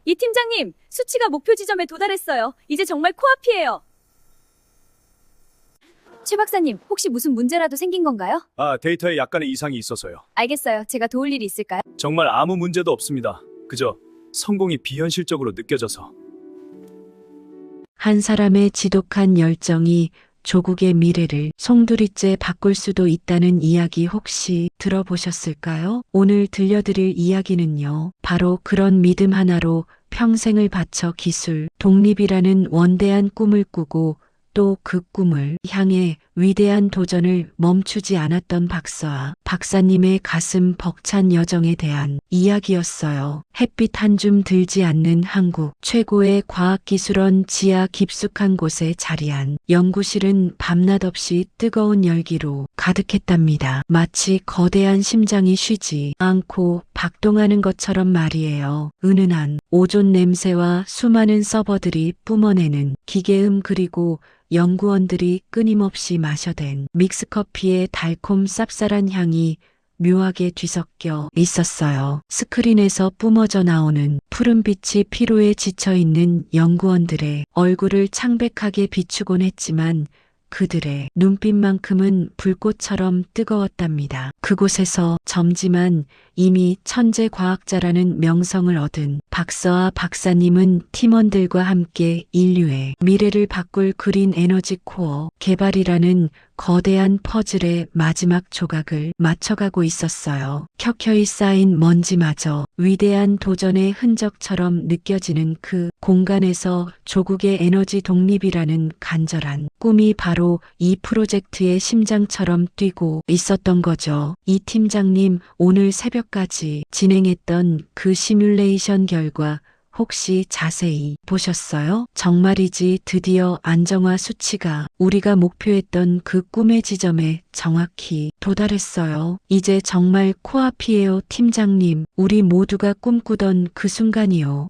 이 팀장님, 수치가 목표 지점에 도달했어요. 이제 정말 코앞이에요. 최 박사님, 혹시 무슨 문제라도 생긴 건가요? 데이터에 약간의 이상이 있어서요. 알겠어요. 제가 도울 일이 있을까요? 정말 아무 문제도 없습니다. 그저 성공이 비현실적으로 느껴져서. 한 사람의 지독한 열정이 조국의 미래를 송두리째 바꿀 수도 있다는 이야기 혹시 들어보셨을까요? 오늘 들려드릴 이야기는요, 바로 그런 믿음 하나로 평생을 바쳐 기술, 독립이라는 원대한 꿈을 꾸고 또 그 꿈을 향해 위대한 도전을 멈추지 않았던 박사님의 가슴 벅찬 여정에 대한 이야기였어요. 햇빛 한 줌 들지 않는 한국 최고의 과학기술원 지하 깊숙한 곳에 자리한 연구실은 밤낮 없이 뜨거운 열기로 가득했답니다. 마치 거대한 심장이 쉬지 않고 박동하는 것처럼 말이에요. 은은한 오존 냄새와 수많은 서버들이 뿜어내는 기계음, 그리고 연구원들이 끊임없이 마셔댄 믹스커피의 달콤 쌉쌀한 향이 묘하게 뒤섞여 있었어요. 스크린에서 뿜어져 나오는 푸른빛이 피로에 지쳐있는 연구원들의 얼굴을 창백하게 비추곤 했지만 그들의 눈빛만큼은 불꽃처럼 뜨거웠답니다. 그곳에서 젊지만 이미 천재 과학자라는 명성을 얻은 박사와 박사님은 팀원들과 함께 인류의 미래를 바꿀 그린 에너지 코어 개발이라는 거대한 퍼즐의 마지막 조각을 맞춰가고 있었어요. 켜켜이 쌓인 먼지마저 위대한 도전의 흔적처럼 느껴지는 그 공간에서 조국의 에너지 독립이라는 간절한 꿈이 바로 이 프로젝트의 심장처럼 뛰고 있었던 거죠. 이 팀장님, 오늘 새벽까지 진행했던 그 시뮬레이션 결과 혹시 자세히 보셨어요? 정말이지 드디어 안정화 수치가 우리가 목표했던 그 꿈의 지점에 정확히 도달했어요. 이제 정말 코앞이에요, 팀장님. 우리 모두가 꿈꾸던 그 순간이요.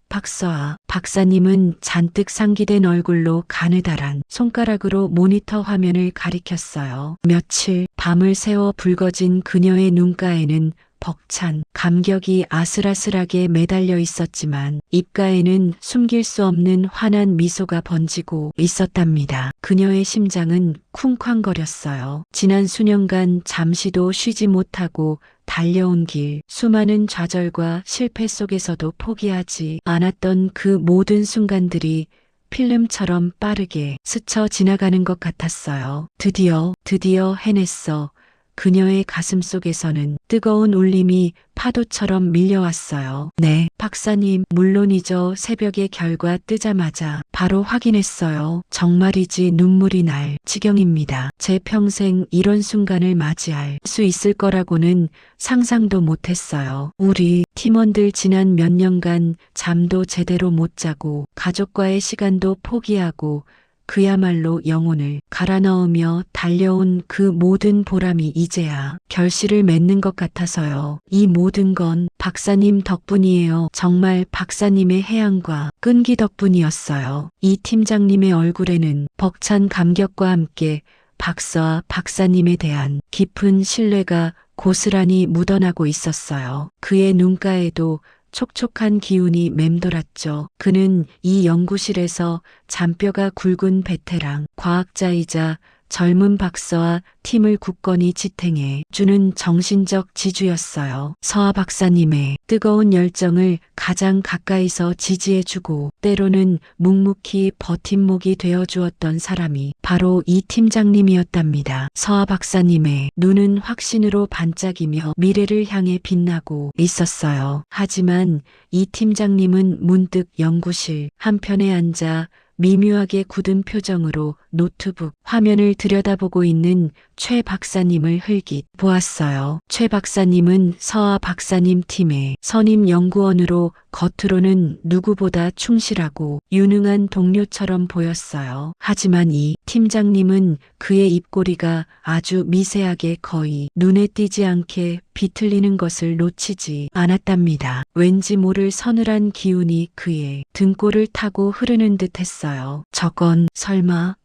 박사님은 잔뜩 상기된 얼굴로 가느다란 손가락으로 모니터 화면을 가리켰어요. 며칠 밤을 새워 붉어진 그녀의 눈가에는 벅찬 감격이 아슬아슬하게 매달려 있었지만 입가에는 숨길 수 없는 환한 미소가 번지고 있었답니다. 그녀의 심장은 쿵쾅거렸어요. 지난 수년간 잠시도 쉬지 못하고 달려온 길, 수많은 좌절과 실패 속에서도 포기하지 않았던 그 모든 순간들이 필름처럼 빠르게 스쳐 지나가는 것 같았어요. 드디어 해냈어. 그녀의 가슴 속에서는 뜨거운 울림이 파도처럼 밀려왔어요. 네, 박사님, 물론이죠. 새벽에 결과 뜨자마자 바로 확인했어요. 정말이지 눈물이 날 지경입니다. 제 평생 이런 순간을 맞이할 수 있을 거라고는 상상도 못했어요. 우리 팀원들 지난 몇 년간 잠도 제대로 못 자고 가족과의 시간도 포기하고 그야말로 영혼을 갈아 넣으며 달려온 그 모든 보람이 이제야 결실을 맺는 것 같아서요. 이 모든 건 박사님 덕분이에요. 정말 박사님의 해안과 끈기 덕분이었어요. 이 팀장님의 얼굴에는 벅찬 감격과 함께 박사와 박사님에 대한 깊은 신뢰가 고스란히 묻어나고 있었어요. 그의 눈가에도 촉촉한 기운이 맴돌았죠. 그는 이 연구실에서 잔뼈가 굵은 베테랑 과학자이자 젊은 박사와 팀을 굳건히 지탱해 주는 정신적 지주였어요. 서하 박사님의 뜨거운 열정을 가장 가까이서 지지해주고 때로는 묵묵히 버팀목이 되어주었던 사람이 바로 이 팀장님이었답니다. 서하 박사님의 눈은 확신으로 반짝이며 미래를 향해 빛나고 있었어요. 하지만 이 팀장님은 문득 연구실 한편에 앉아 미묘하게 굳은 표정으로 노트북 화면을 들여다보고 있는 최 박사님을 흘깃 보았어요. 최 박사님은 서하 박사님 팀의 선임 연구원으로 겉으로는 누구보다 충실하고 유능한 동료처럼 보였어요. 하지만 이 팀장님은 그의 입꼬리가 아주 미세하게 거의 눈에 띄지 않게 비틀리는 것을 놓치지 않았답니다. 왠지 모를 서늘한 기운이 그의 등골을 타고 흐르는 듯 했어요. 저건 설마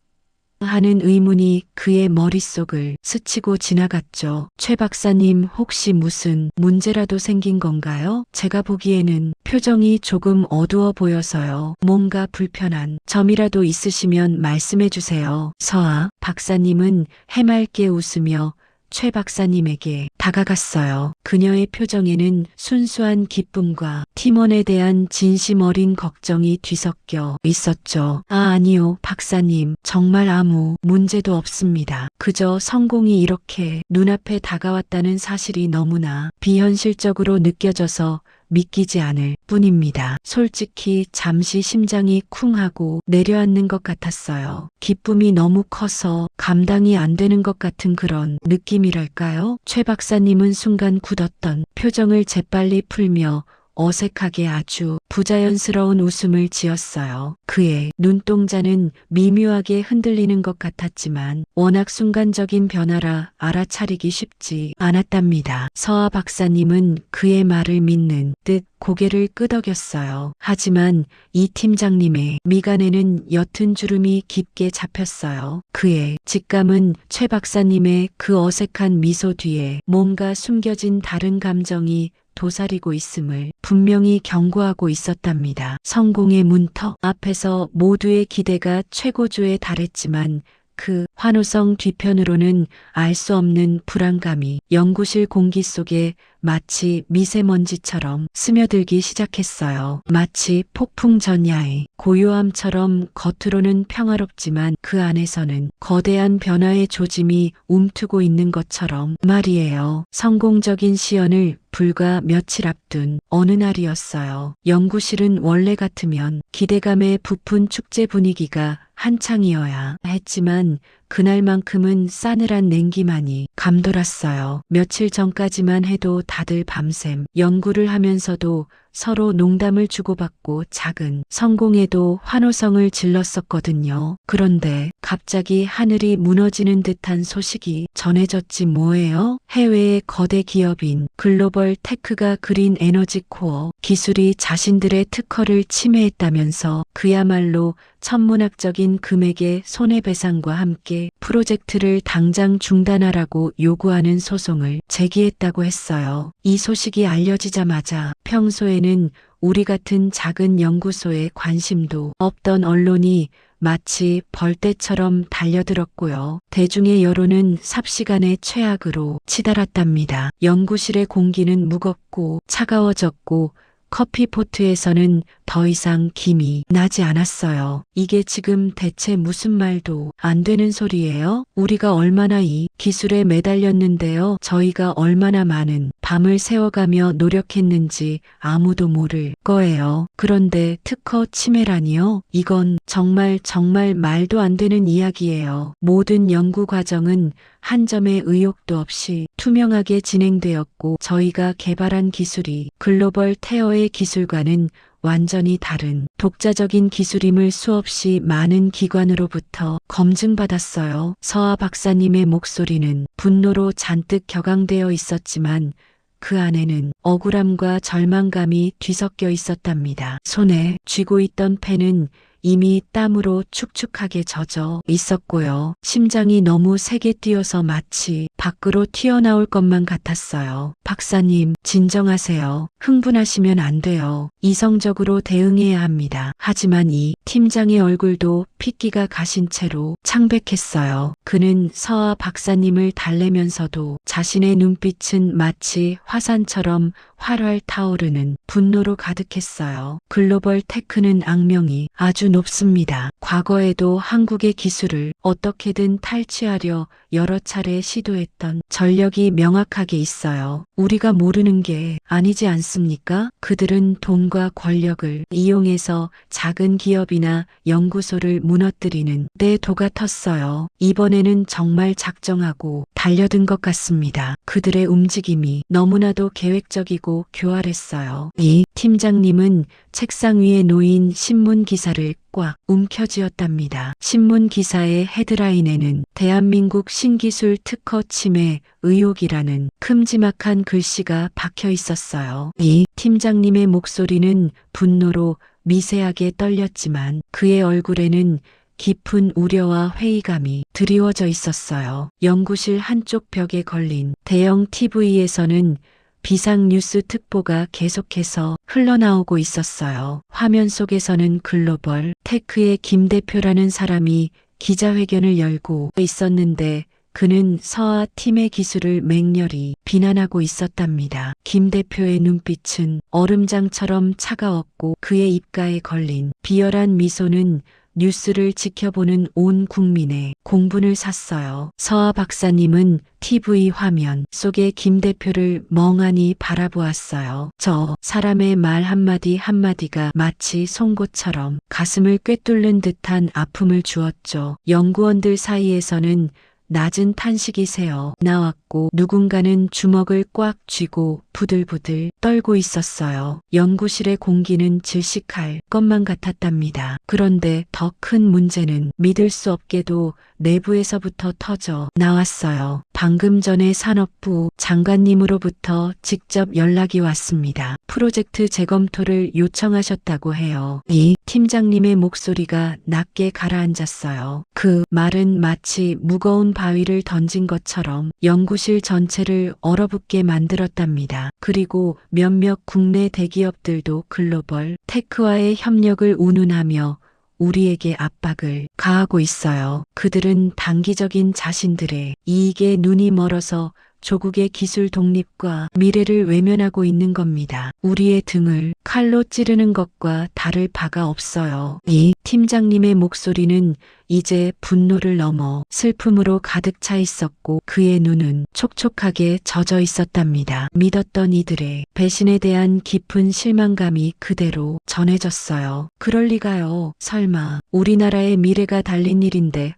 하는 의문이 그의 머릿속을 스치고 지나갔죠. 최 박사님 혹시 무슨 문제라도 생긴 건가요? 제가 보기에는 표정이 조금 어두워 보여서요. 뭔가 불편한 점이라도 있으시면 말씀해 주세요. 서아 박사님은 해맑게 웃으며 최 박사님에게 다가갔어요. 그녀의 표정에는 순수한 기쁨과 팀원에 대한 진심 어린 걱정이 뒤섞여 있었죠. 아니요, 박사님. 정말 아무 문제도 없습니다. 그저 성공이 이렇게 눈앞에 다가왔다는 사실이 너무나 비현실적으로 느껴져서 믿기지 않을 뿐입니다. 솔직히 잠시 심장이 쿵 하고 내려앉는 것 같았어요. 기쁨이 너무 커서 감당이 안 되는 것 같은 그런 느낌이랄까요? 최 박사님은 순간 굳었던 표정을 재빨리 풀며 어색하게 아주 부자연스러운 웃음을 지었어요. 그의 눈동자는 미묘하게 흔들리는 것 같았지만 워낙 순간적인 변화라 알아차리기 쉽지 않았답니다. 서아 박사님은 그의 말을 믿는 듯 고개를 끄덕였어요. 하지만 이 팀장님의 미간에는 옅은 주름이 깊게 잡혔어요. 그의 직감은 최 박사님의 그 어색한 미소 뒤에 뭔가 숨겨진 다른 감정이 도사리고 있음을 분명히 경고하고 있었답니다. 성공의 문턱 앞에서 모두의 기대가 최고조에 달했지만 그 환호성 뒤편으로는 알 수 없는 불안감이 연구실 공기 속에 마치 미세먼지처럼 스며들기 시작했어요. 마치 폭풍 전야의 고요함처럼 겉으로는 평화롭지만 그 안에서는 거대한 변화의 조짐이 움트고 있는 것처럼 말이에요. 성공적인 시연을 불과 며칠 앞둔 어느 날이었어요. 연구실은 원래 같으면 기대감에 부푼 축제 분위기가 한창이어야 했지만 그날만큼은 싸늘한 냉기만이 감돌았어요. 며칠 전까지만 해도 다들 밤샘 연구를 하면서도 서로 농담을 주고받고 작은 성공에도 환호성을 질렀었거든요. 그런데 갑자기 하늘이 무너지는 듯한 소식이 전해졌지 뭐예요? 해외의 거대 기업인 글로벌 테크가 그린 에너지 코어 기술이 자신들의 특허를 침해했다면서 그야말로 천문학적인 금액의 손해배상과 함께 프로젝트를 당장 중단하라고 요구하는 소송을 제기했다고 했어요. 이 소식이 알려지자마자 평소에는 우리 같은 작은 연구소에 관심도 없던 언론이 마치 벌떼처럼 달려들었고요. 대중의 여론은 삽시간에 최악으로 치달았답니다. 연구실의 공기는 무겁고 차가워졌고 커피포트에서는 더 이상 김이 나지 않았어요. 이게 지금 대체 무슨 말도 안 되는 소리예요? 우리가 얼마나 이 기술에 매달렸는데요. 저희가 얼마나 많은 밤을 새워가며 노력했는지 아무도 모를 거예요. 그런데 특허 침해라니요? 이건 정말 말도 안 되는 이야기예요. 모든 연구 과정은 한 점의 의혹도 없이 투명하게 진행되었고 저희가 개발한 기술이 글로벌 테어의 기술과는 완전히 다른 독자적인 기술임을 수없이 많은 기관으로부터 검증받았어요. 서아 박사님의 목소리는 분노로 잔뜩 격앙되어 있었지만 그 안에는 억울함과 절망감이 뒤섞여 있었답니다. 손에 쥐고 있던 펜은 이미 땀으로 축축하게 젖어 있었고요. 심장이 너무 세게 뛰어서 마치 밖으로 튀어나올 것만 같았어요. 박사님, 진정하세요. 흥분하시면 안 돼요. 이성적으로 대응해야 합니다. 하지만 이 팀장의 얼굴도 핏기가 가신 채로 창백했어요. 그는 서아 박사님을 달래면서도 자신의 눈빛은 마치 화산처럼 활활 타오르는 분노로 가득했어요. 글로벌 테크는 악명이 아주 높습니다. 과거에도 한국의 기술을 어떻게든 탈취하려 여러 차례 시도했던 전력이 명확하게 있어요. 우리가 모르는 게 아니지 않습니까? 그들은 돈과 권력을 이용해서 작은 기업이나 연구소를 무너뜨리는 데 도가 텄어요. 이번에는 정말 작정하고 달려든 것 같습니다. 그들의 움직임이 너무나도 계획적이고 교활했어요. 이 팀장님은 책상 위에 놓인 신문 기사를 꽉 움켜쥐었답니다. 신문 기사의 헤드라인에는 대한민국 신기술 특허 침해 의혹이라는 큼지막한 글씨가 박혀 있었어요. 이 팀장님의 목소리는 분노로 미세하게 떨렸지만 그의 얼굴에는 깊은 우려와 회의감이 드리워져 있었어요. 연구실 한쪽 벽에 걸린 대형 TV에서는 비상뉴스 특보가 계속해서 흘러나오고 있었어요. 화면 속에서는 글로벌 테크의 김 대표라는 사람이 기자회견을 열고 있었는데 그는 서아 팀의 기술을 맹렬히 비난하고 있었답니다. 김 대표의 눈빛은 얼음장처럼 차가웠고 그의 입가에 걸린 비열한 미소는 뉴스를 지켜보는 온 국민의 공분을 샀어요. 서아 박사님은 TV 화면 속에 김 대표를 멍하니 바라보았어요. 저 사람의 말 한마디 한마디가 마치 송곳처럼 가슴을 꿰뚫는 듯한 아픔을 주었죠. 연구원들 사이에서는 낮은 탄식이 새어 나왔고 누군가는 주먹을 꽉 쥐고 부들부들 떨고 있었어요. 연구실의 공기는 질식할 것만 같았답니다. 그런데 더 큰 문제는 믿을 수 없게도 내부에서부터 터져 나왔어요. 방금 전에 산업부 장관님으로부터 직접 연락이 왔습니다. 프로젝트 재검토를 요청하셨다고 해요. 이 팀장님의 목소리가 낮게 가라앉았어요. 그 말은 마치 무거운 바위를 던진 것처럼 연구실 전체를 얼어붙게 만들었답니다. 그리고 몇몇 국내 대기업들도 글로벌 테크와의 협력을 운운하며 우리에게 압박을 가하고 있어요. 그들은 단기적인 자신들의 이익에 눈이 멀어서 조국의 기술 독립과 미래를 외면하고 있는 겁니다. 우리의 등을 칼로 찌르는 것과 다를 바가 없어요. 이 팀장님의 목소리는 이제 분노를 넘어 슬픔으로 가득 차 있었고 그의 눈은 촉촉하게 젖어 있었답니다. 믿었던 이들의 배신에 대한 깊은 실망감이 그대로 전해졌어요. 그럴 리가요. 설마 우리나라의 미래가 달린 일인데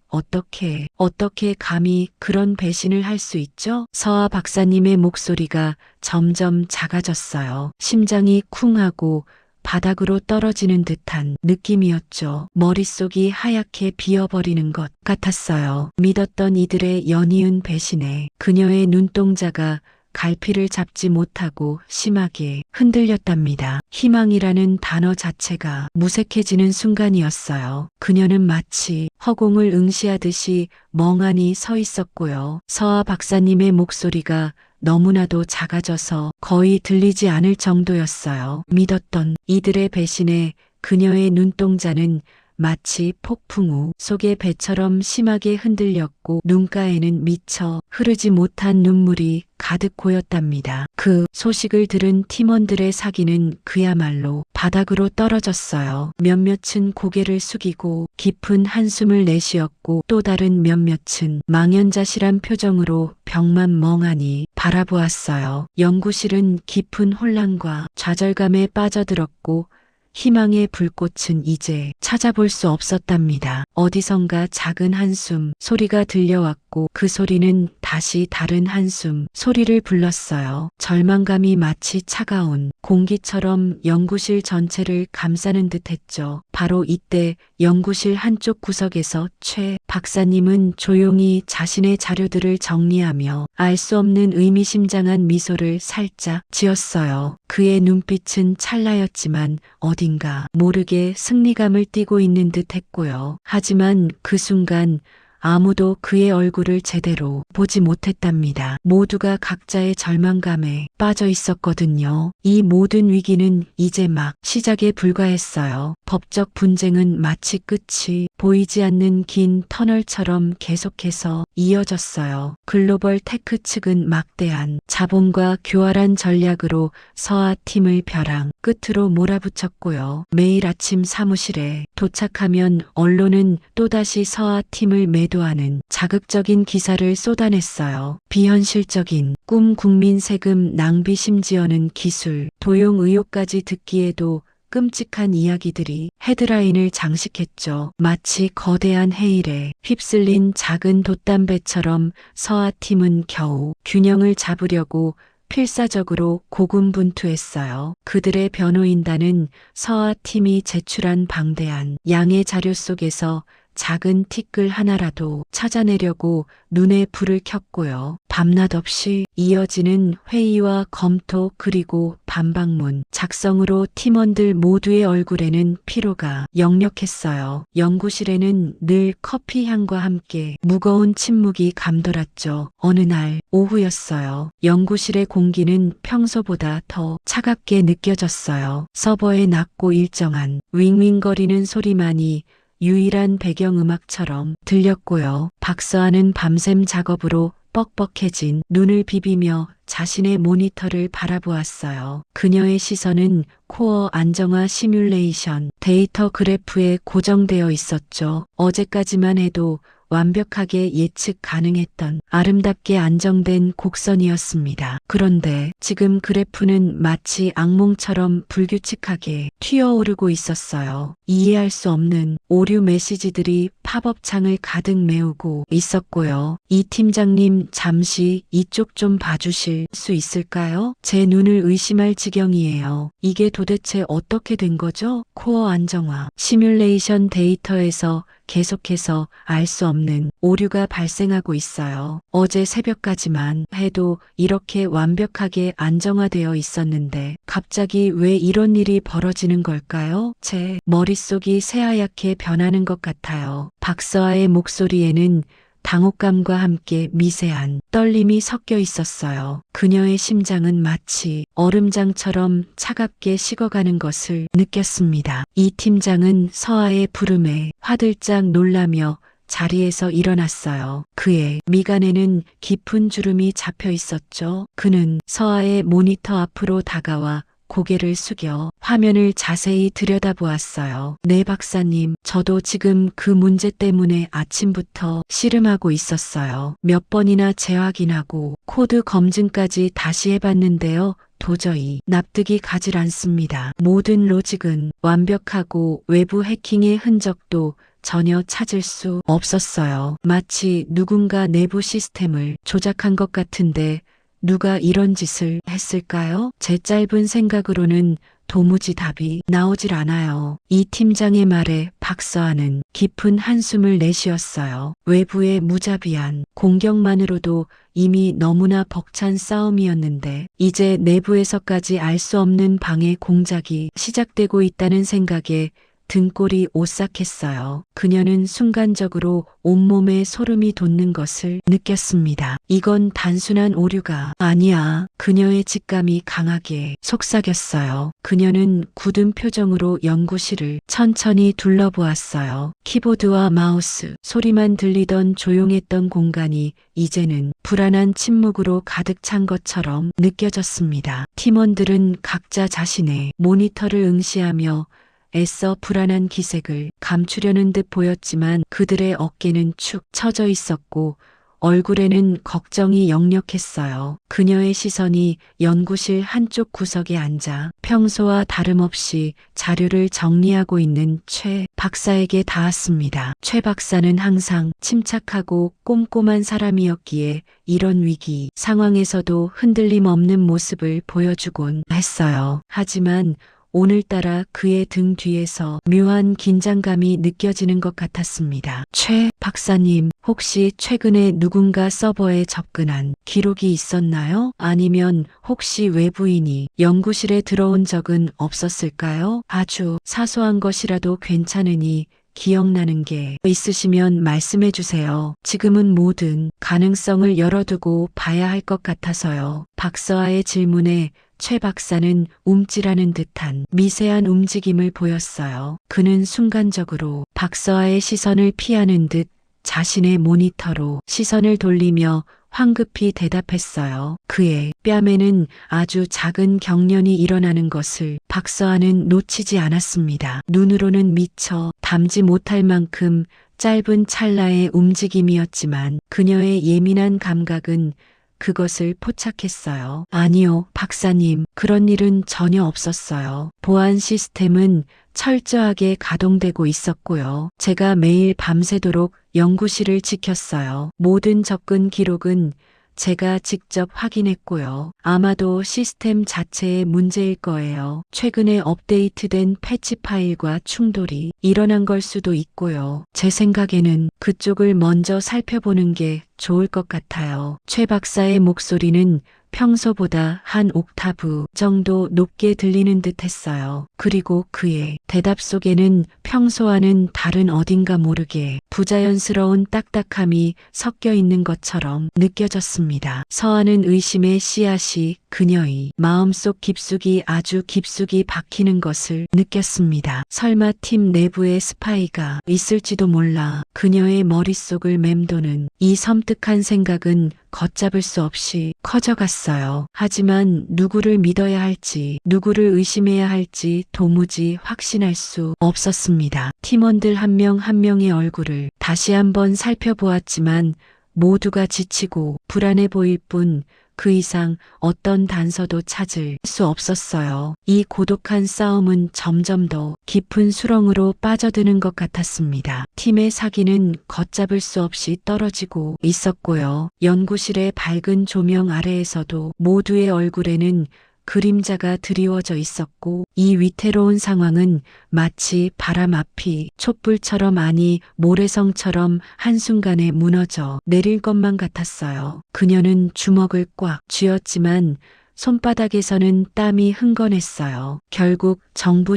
어떻게 감히 그런 배신을 할 수 있죠? 서아 박사님의 목소리가 점점 작아졌어요. 심장이 쿵 하고 바닥으로 떨어지는 듯한 느낌이었죠. 머릿속이 하얗게 비어버리는 것 같았어요. 믿었던 이들의 연이은 배신에 그녀의 눈동자가 갈피를 잡지 못하고 심하게 흔들렸답니다. 희망이라는 단어 자체가 무색해지는 순간이었어요. 그녀는 마치 허공을 응시하듯이 멍하니 서 있었고요. 서아 박사님의 목소리가 너무나도 작아져서 거의 들리지 않을 정도였어요. 믿었던 이들의 배신에 그녀의 눈동자는 마치 폭풍우 속의 배처럼 심하게 흔들렸고 눈가에는 미처 흐르지 못한 눈물이 가득 고였답니다. 그 소식을 들은 팀원들의 사기는 그야말로 바닥으로 떨어졌어요. 몇몇은 고개를 숙이고 깊은 한숨을 내쉬었고 또 다른 몇몇은 망연자실한 표정으로 벽만 멍하니 바라보았어요. 연구실은 깊은 혼란과 좌절감에 빠져들었고 희망의 불꽃은 이제 찾아볼 수 없었답니다. 어디선가 작은 한숨 소리가 들려왔고 그 소리는 다시 다른 한숨 소리를 불렀어요. 절망감이 마치 차가운 공기처럼 연구실 전체를 감싸는 듯했죠. 바로 이때 연구실 한쪽 구석에서 최 박사님은 조용히 자신의 자료들을 정리하며 알 수 없는 의미심장한 미소를 살짝 지었어요. 그의 눈빛은 찰나였지만 어딘가 모르게 승리감을 띠고 있는 듯 했고요. 하지만 그 순간 아무도 그의 얼굴을 제대로 보지 못했답니다. 모두가 각자의 절망감에 빠져 있었거든요. 이 모든 위기는 이제 막 시작에 불과했어요. 법적 분쟁은 마치 끝이 보이지 않는 긴 터널처럼 계속해서 이어졌어요. 글로벌 테크 측은 막대한 자본과 교활한 전략으로 서아 팀을 벼랑 끝으로 몰아붙였고요. 매일 아침 사무실에 도착하면 언론은 또다시 서아 팀을 매도하는 자극적인 기사를 쏟아냈어요. 비현실적인 꿈, 국민 세금 낭비, 심지어는 기술 도용 의혹까지 듣기에도 끔찍한 이야기들이 헤드라인을 장식했죠. 마치 거대한 해일에 휩쓸린 작은 돛담배처럼 서아 팀은 겨우 균형을 잡으려고 필사적으로 고군분투했어요. 그들의 변호인단은 서아 팀이 제출한 방대한 양의 자료 속에서 작은 티끌 하나라도 찾아내려고 눈에 불을 켰고요. 밤낮 없이 이어지는 회의와 검토 그리고 반박문 작성으로 팀원들 모두의 얼굴에는 피로가 역력했어요. 연구실에는 늘 커피 향과 함께 무거운 침묵이 감돌았죠. 어느 날 오후였어요. 연구실의 공기는 평소보다 더 차갑게 느껴졌어요. 서버에 낮고 일정한 윙윙거리는 소리만이 유일한 배경음악처럼 들렸고요. 박서아는 밤샘 작업으로 뻑뻑해진 눈을 비비며 자신의 모니터를 바라보았어요. 그녀의 시선은 코어 안정화 시뮬레이션 데이터 그래프에 고정되어 있었죠. 어제까지만 해도 완벽하게 예측 가능했던 아름답게 안정된 곡선이었습니다. 그런데 지금 그래프는 마치 악몽처럼 불규칙하게 튀어오르고 있었어요. 이해할 수 없는 오류 메시지들이 팝업 창을 가득 메우고 있었고요. 이 팀장님 잠시 이쪽 좀 봐주실 수 있을까요? 제 눈을 의심할 지경이에요. 이게 도대체 어떻게 된 거죠? 코어 안정화 시뮬레이션 데이터에서 계속해서 알 수 없는 오류가 발생하고 있어요. 어제 새벽까지만 해도 이렇게 완벽하게 안정화되어 있었는데 갑자기 왜 이런 일이 벌어지는 걸까요? 제 머릿속이 새하얗게 변하는 것 같아요. 박서아의 목소리에는 당혹감과 함께 미세한 떨림이 섞여 있었어요. 그녀의 심장은 마치 얼음장처럼 차갑게 식어가는 것을 느꼈습니다. 이 팀장은 서아의 부름에 화들짝 놀라며 자리에서 일어났어요. 그의 미간에는 깊은 주름이 잡혀 있었죠. 그는 서아의 모니터 앞으로 다가와 고개를 숙여 화면을 자세히 들여다보았어요. 네, 박사님, 저도 지금 그 문제 때문에 아침부터 씨름하고 있었어요. 몇 번이나 재확인하고 코드 검증까지 다시 해봤는데요. 도저히 납득이 가질 않습니다. 모든 로직은 완벽하고 외부 해킹의 흔적도 전혀 찾을 수 없었어요. 마치 누군가 내부 시스템을 조작한 것 같은데 누가 이런 짓을 했을까요? 제 짧은 생각으로는 도무지 답이 나오질 않아요. 이 팀장의 말에 박서아는 깊은 한숨을 내쉬었어요. 외부의 무자비한 공격만으로도 이미 너무나 벅찬 싸움이었는데 이제 내부에서까지 알 수 없는 방해 공작이 시작되고 있다는 생각에 등골이 오싹했어요. 그녀는 순간적으로 온몸에 소름이 돋는 것을 느꼈습니다. 이건 단순한 오류가 아니야. 그녀의 직감이 강하게 속삭였어요. 그녀는 굳은 표정으로 연구실을 천천히 둘러보았어요. 키보드와 마우스 소리만 들리던 조용했던 공간이 이제는 불안한 침묵으로 가득 찬 것처럼 느껴졌습니다. 팀원들은 각자 자신의 모니터를 응시하며 애써 불안한 기색을 감추려는 듯 보였지만 그들의 어깨는 축 처져 있었고 얼굴에는 걱정이 역력했어요. 그녀의 시선이 연구실 한쪽 구석에 앉아 평소와 다름없이 자료를 정리하고 있는 최 박사에게 닿았습니다. 최 박사는 항상 침착하고 꼼꼼한 사람이었기에 이런 위기 상황에서도 흔들림 없는 모습을 보여주곤 했어요. 하지만 오늘따라 그의 등 뒤에서 묘한 긴장감이 느껴지는 것 같았습니다. 최 박사님, 혹시 최근에 누군가 서버에 접근한 기록이 있었나요? 아니면 혹시 외부인이 연구실에 들어온 적은 없었을까요? 아주 사소한 것이라도 괜찮으니 기억나는 게 있으시면 말씀해 주세요. 지금은 모든 가능성을 열어두고 봐야 할 것 같아서요. 박서아의 질문에 최 박사는 움찔하는 듯한 미세한 움직임을 보였어요. 그는 순간적으로 박서아의 시선을 피하는 듯 자신의 모니터로 시선을 돌리며 황급히 대답했어요. 그의 뺨에는 아주 작은 경련이 일어나는 것을 박서아는 놓치지 않았습니다. 눈으로는 미처 담지 못할 만큼 짧은 찰나의 움직임이었지만 그녀의 예민한 감각은 그것을 포착했어요. 아니요, 박사님. 그런 일은 전혀 없었어요. 보안 시스템은 철저하게 가동되고 있었고요. 제가 매일 밤새도록 연구실을 지켰어요. 모든 접근 기록은 제가 직접 확인했고요. 아마도 시스템 자체의 문제일 거예요. 최근에 업데이트된 패치 파일과 충돌이 일어난 걸 수도 있고요. 제 생각에는 그쪽을 먼저 살펴보는 게 좋을 것 같아요. 최 박사의 목소리는 평소보다 한 옥타브 정도 높게 들리는 듯 했어요. 그리고 그의 대답 속에는 평소와는 다른 어딘가 모르게 부자연스러운 딱딱함이 섞여 있는 것처럼 느껴졌습니다. 서하는 의심의 씨앗이 그녀의 마음속 깊숙이 아주 깊숙이 박히는 것을 느꼈습니다. 설마 팀 내부에 스파이가 있을지도 몰라. 그녀의 머릿속을 맴도는 이 섬뜩한 생각은 걷잡을 수 없이 커져갔어요. 하지만 누구를 믿어야 할지, 누구를 의심해야 할지 도무지 확신할 수 없었습니다. 팀원들 한 명 한 명의 얼굴을 다시 한번 살펴보았지만 모두가 지치고 불안해 보일 뿐 그 이상 어떤 단서도 찾을 수 없었어요. 이 고독한 싸움은 점점 더 깊은 수렁으로 빠져드는 것 같았습니다. 팀의 사기는 걷잡을 수 없이 떨어지고 있었고요. 연구실의 밝은 조명 아래에서도 모두의 얼굴에는 그림자가 드리워져 있었고 이 위태로운 상황은 마치 바람 앞이 촛불처럼 아니 모래성처럼 한순간에 무너져 내릴 것만 같았어요. 그녀는 주먹을 꽉 쥐었지만 손바닥에서는 땀이 흥건했어요. 결국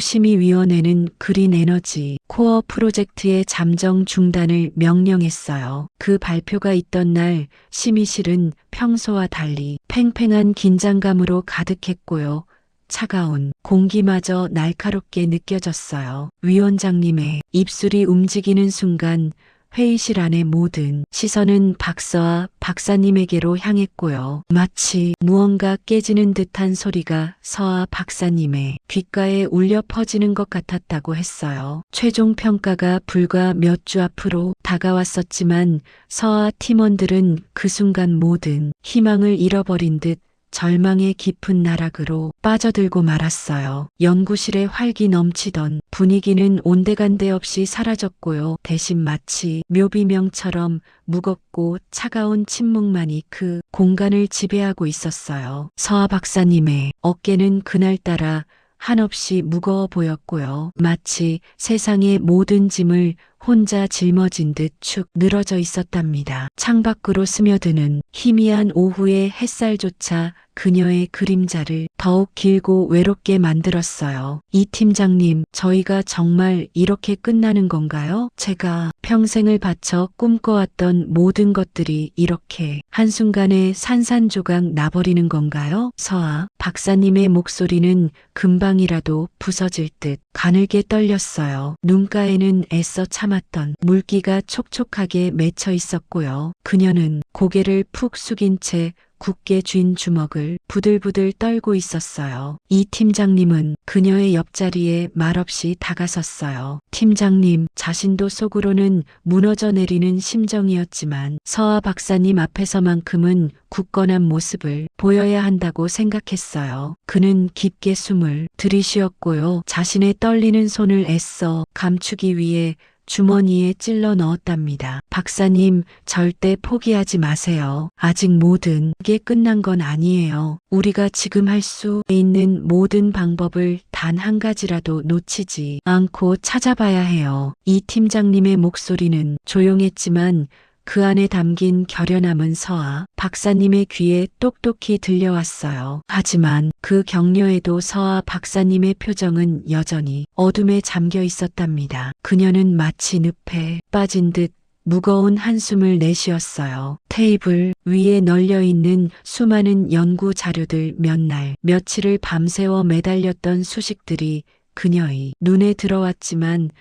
정부심의위원회는 그린 에너지 코어 프로젝트의 잠정 중단을 명령했어요. 그 발표가 있던 날 심의실은 평소와 달리 팽팽한 긴장감으로 가득했고요. 차가운 공기마저 날카롭게 느껴졌어요. 위원장님의 입술이 움직이는 순간 회의실 안의 모든 시선은 박사와 박사님에게로 향했고요. 마치 무언가 깨지는 듯한 소리가 서하 박사님의 귓가에 울려 퍼지는 것 같았다고 했어요. 최종 평가가 불과 몇 주 앞으로 다가왔었지만 서하 팀원들은 그 순간 모든 희망을 잃어버린 듯 절망의 깊은 나락으로 빠져들고 말았어요. 연구실에 활기 넘치던 분위기는 온데간데 없이 사라졌고요. 대신 마치 묘비명처럼 무겁고 차가운 침묵만이 그 공간을 지배하고 있었어요. 서하 박사님의 어깨는 그날따라 한없이 무거워 보였고요. 마치 세상의 모든 짐을 혼자 짊어진 듯 축 늘어져 있었답니다. 창밖으로 스며드는 희미한 오후의 햇살조차 그녀의 그림자를 더욱 길고 외롭게 만들었어요. 이 팀장님, 저희가 정말 이렇게 끝나는 건가요? 제가 평생을 바쳐 꿈꿔왔던 모든 것들이 이렇게 한순간에 산산조각 나버리는 건가요? 서하 박사님의 목소리는 금방이라도 부서질 듯 가늘게 떨렸어요. 눈가에는 애써 참았던 물기가 촉촉하게 맺혀 있었고요. 그녀는 고개를 푹 숙인 채 굳게 쥔 주먹을 부들부들 떨고 있었어요. 이 팀장님은 그녀의 옆자리에 말없이 다가섰어요. 팀장님, 자신도 속으로는 무너져 내리는 심정이었지만 서하 박사님 앞에서만큼은 굳건한 모습을 보여야 한다고 생각했어요. 그는 깊게 숨을 들이쉬었고요. 자신의 떨리는 손을 애써 감추기 위해 주머니에 찔러 넣었답니다. 박사님, 절대 포기하지 마세요. 아직 모든 게 끝난 건 아니에요. 우리가 지금 할 수 있는 모든 방법을 단 한 가지라도 놓치지 않고 찾아봐야 해요. 이 팀장님의 목소리는 조용했지만 그 안에 담긴 결연함은 서하 박사님의 귀에 똑똑히 들려왔어요. 하지만 그 격려에도 서하 박사님의 표정은 여전히 어둠에 잠겨 있었답니다. 그녀는 마치 늪에 빠진 듯 무거운 한숨을 내쉬었어요. 테이블 위에 널려있는 수많은 연구 자료들 몇 날, 며칠을 밤새워 매달렸던 수식들이 그녀의 눈에 들어왔지만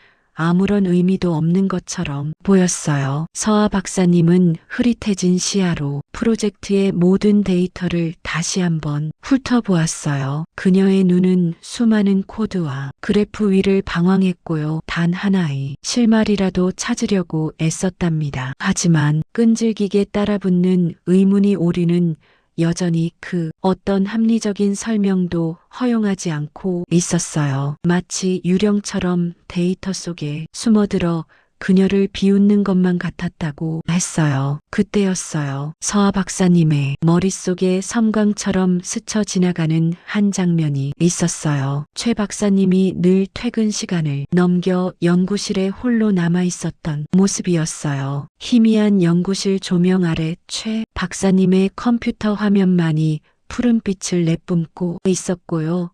아무런 의미도 없는 것처럼 보였어요. 서하 박사님은 흐릿해진 시야로 프로젝트의 모든 데이터를 다시 한번 훑어보았어요. 그녀의 눈은 수많은 코드와 그래프 위를 방황했고요. 단 하나의 실마리라도 찾으려고 애썼답니다. 하지만 끈질기게 따라붙는 의문이 오리는 여전히 그 어떤 합리적인 설명도 허용하지 않고 있었어요. 마치 유령처럼 데이터 속에 숨어들어 그녀를 비웃는 것만 같았다고 했어요. 그때였어요. 서아 박사님의 머릿속에 섬광처럼 스쳐 지나가는 한 장면이 있었어요. 최 박사님이 늘 퇴근 시간을 넘겨 연구실에 홀로 남아 있었던 모습이었어요. 희미한 연구실 조명 아래 최 박사님의 컴퓨터 화면만이 푸른빛을 내뿜고 있었고요.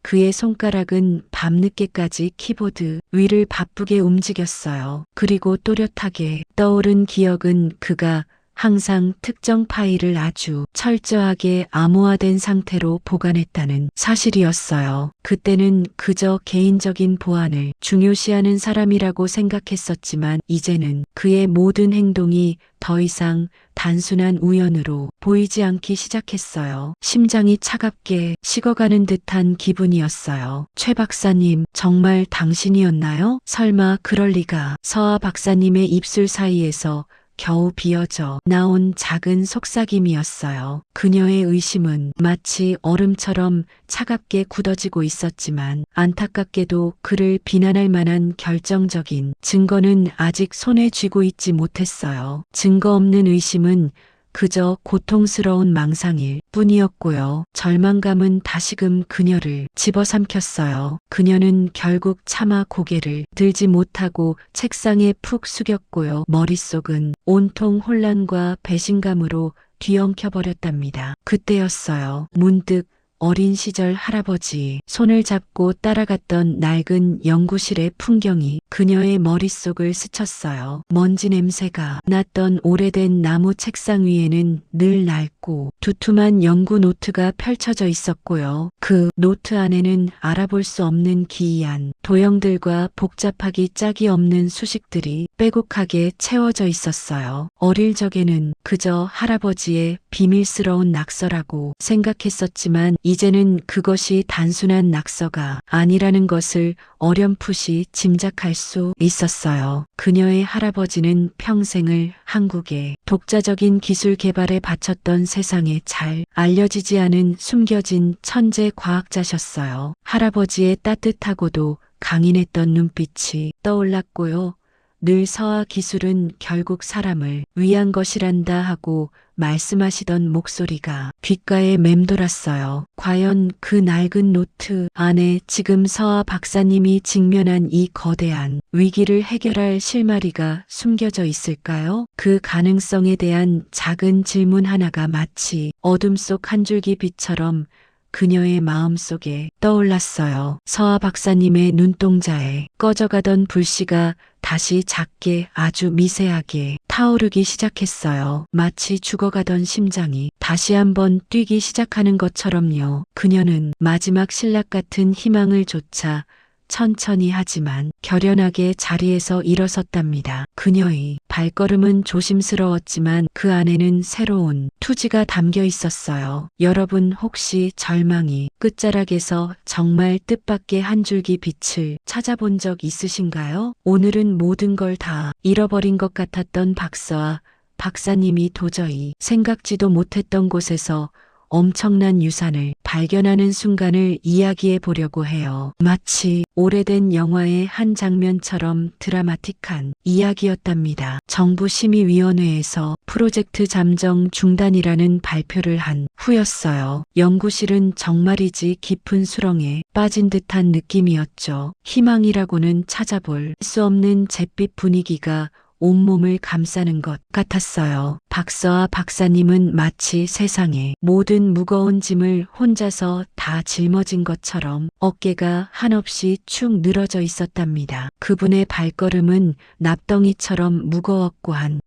그의 손가락은 밤늦게까지 키보드 위를 바쁘게 움직였어요. 그리고 또렷하게 떠오른 기억은 그가 항상 특정 파일을 아주 철저하게 암호화된 상태로 보관했다는 사실이었어요. 그때는 그저 개인적인 보안을 중요시하는 사람이라고 생각했었지만 이제는 그의 모든 행동이 더 이상 단순한 우연으로 보이지 않기 시작했어요. 심장이 차갑게 식어가는 듯한 기분이었어요. 최 박사님, 정말 당신이었나요? 설마 그럴 리가. 서아 박사님의 입술 사이에서 겨우 비어져 나온 작은 속삭임이었어요. 그녀의 의심은 마치 얼음처럼 차갑게 굳어지고 있었지만 안타깝게도 그를 비난할 만한 결정적인 증거는 아직 손에 쥐고 있지 못했어요. 증거 없는 의심은 그저 고통스러운 망상일 뿐이었고요. 절망감은 다시금 그녀를 집어삼켰어요. 그녀는 결국 차마 고개를 들지 못하고 책상에 푹 숙였고요. 머릿속은 온통 혼란과 배신감으로 뒤엉켜버렸답니다. 그때였어요. 문득 어린 시절 할아버지 손을 잡고 따라갔던 낡은 연구실의 풍경이 그녀의 머릿속을 스쳤어요. 먼지 냄새가 났던 오래된 나무 책상 위에는 늘 낡고 두툼한 연구 노트가 펼쳐져 있었고요. 그 노트 안에는 알아볼 수 없는 기이한 도형들과 복잡하기 짝이 없는 수식들이 빼곡하게 채워져 있었어요. 어릴 적에는 그저 할아버지의 비밀스러운 낙서라고 생각했었지만 이제는 그것이 단순한 낙서가 아니라는 것을 어렴풋이 짐작할 수 있었어요. 그녀의 할아버지는 평생을 한국의 독자적인 기술 개발에 바쳤던 세상에 잘 알려지지 않은 숨겨진 천재 과학자셨어요. 할아버지의 따뜻하고도 강인했던 눈빛이 떠올랐고요. 늘 서아 기술은 결국 사람을 위한 것이란다 하고 말씀하시던 목소리가 귓가에 맴돌았어요. 과연 그 낡은 노트 안에 지금 서아 박사님이 직면한 이 거대한 위기를 해결할 실마리가 숨겨져 있을까요? 그 가능성에 대한 작은 질문 하나가 마치 어둠 속 한 줄기 빛처럼 그녀의 마음속에 떠올랐어요. 서아 박사님의 눈동자에 꺼져가던 불씨가 다시 작게 아주 미세하게 타오르기 시작했어요. 마치 죽어가던 심장이 다시 한번 뛰기 시작하는 것처럼요. 그녀는 마지막 신락 같은 희망을 좇아 천천히 하지만 결연하게 자리에서 일어섰답니다. 그녀의 발걸음은 조심스러웠지만 그 안에는 새로운 투지가 담겨 있었어요. 여러분 혹시 절망이 끝자락에서 정말 뜻밖의 한 줄기 빛을 찾아본 적 있으신가요? 오늘은 모든 걸 다 잃어버린 것 같았던 박사와 박사님이 도저히 생각지도 못했던 곳에서 엄청난 유산을 발견하는 순간을 이야기해 보려고 해요. 마치 오래된 영화의 한 장면처럼 드라마틱한 이야기였답니다. 정부심의위원회에서 프로젝트 잠정 중단이라는 발표를 한 후였어요. 연구실은 정말이지 깊은 수렁에 빠진 듯한 느낌이었죠. 희망이라고는 찾아볼 수 없는 잿빛 분위기가 온몸을 감싸는 것 같았어요. 박사와 박사님은 마치 세상의 모든 무거운 짐을 혼자서 다 짊어진 것처럼 어깨가 한없이 축 늘어져 있었답니다. 그분의 발걸음은 납덩이처럼 무거웠고 한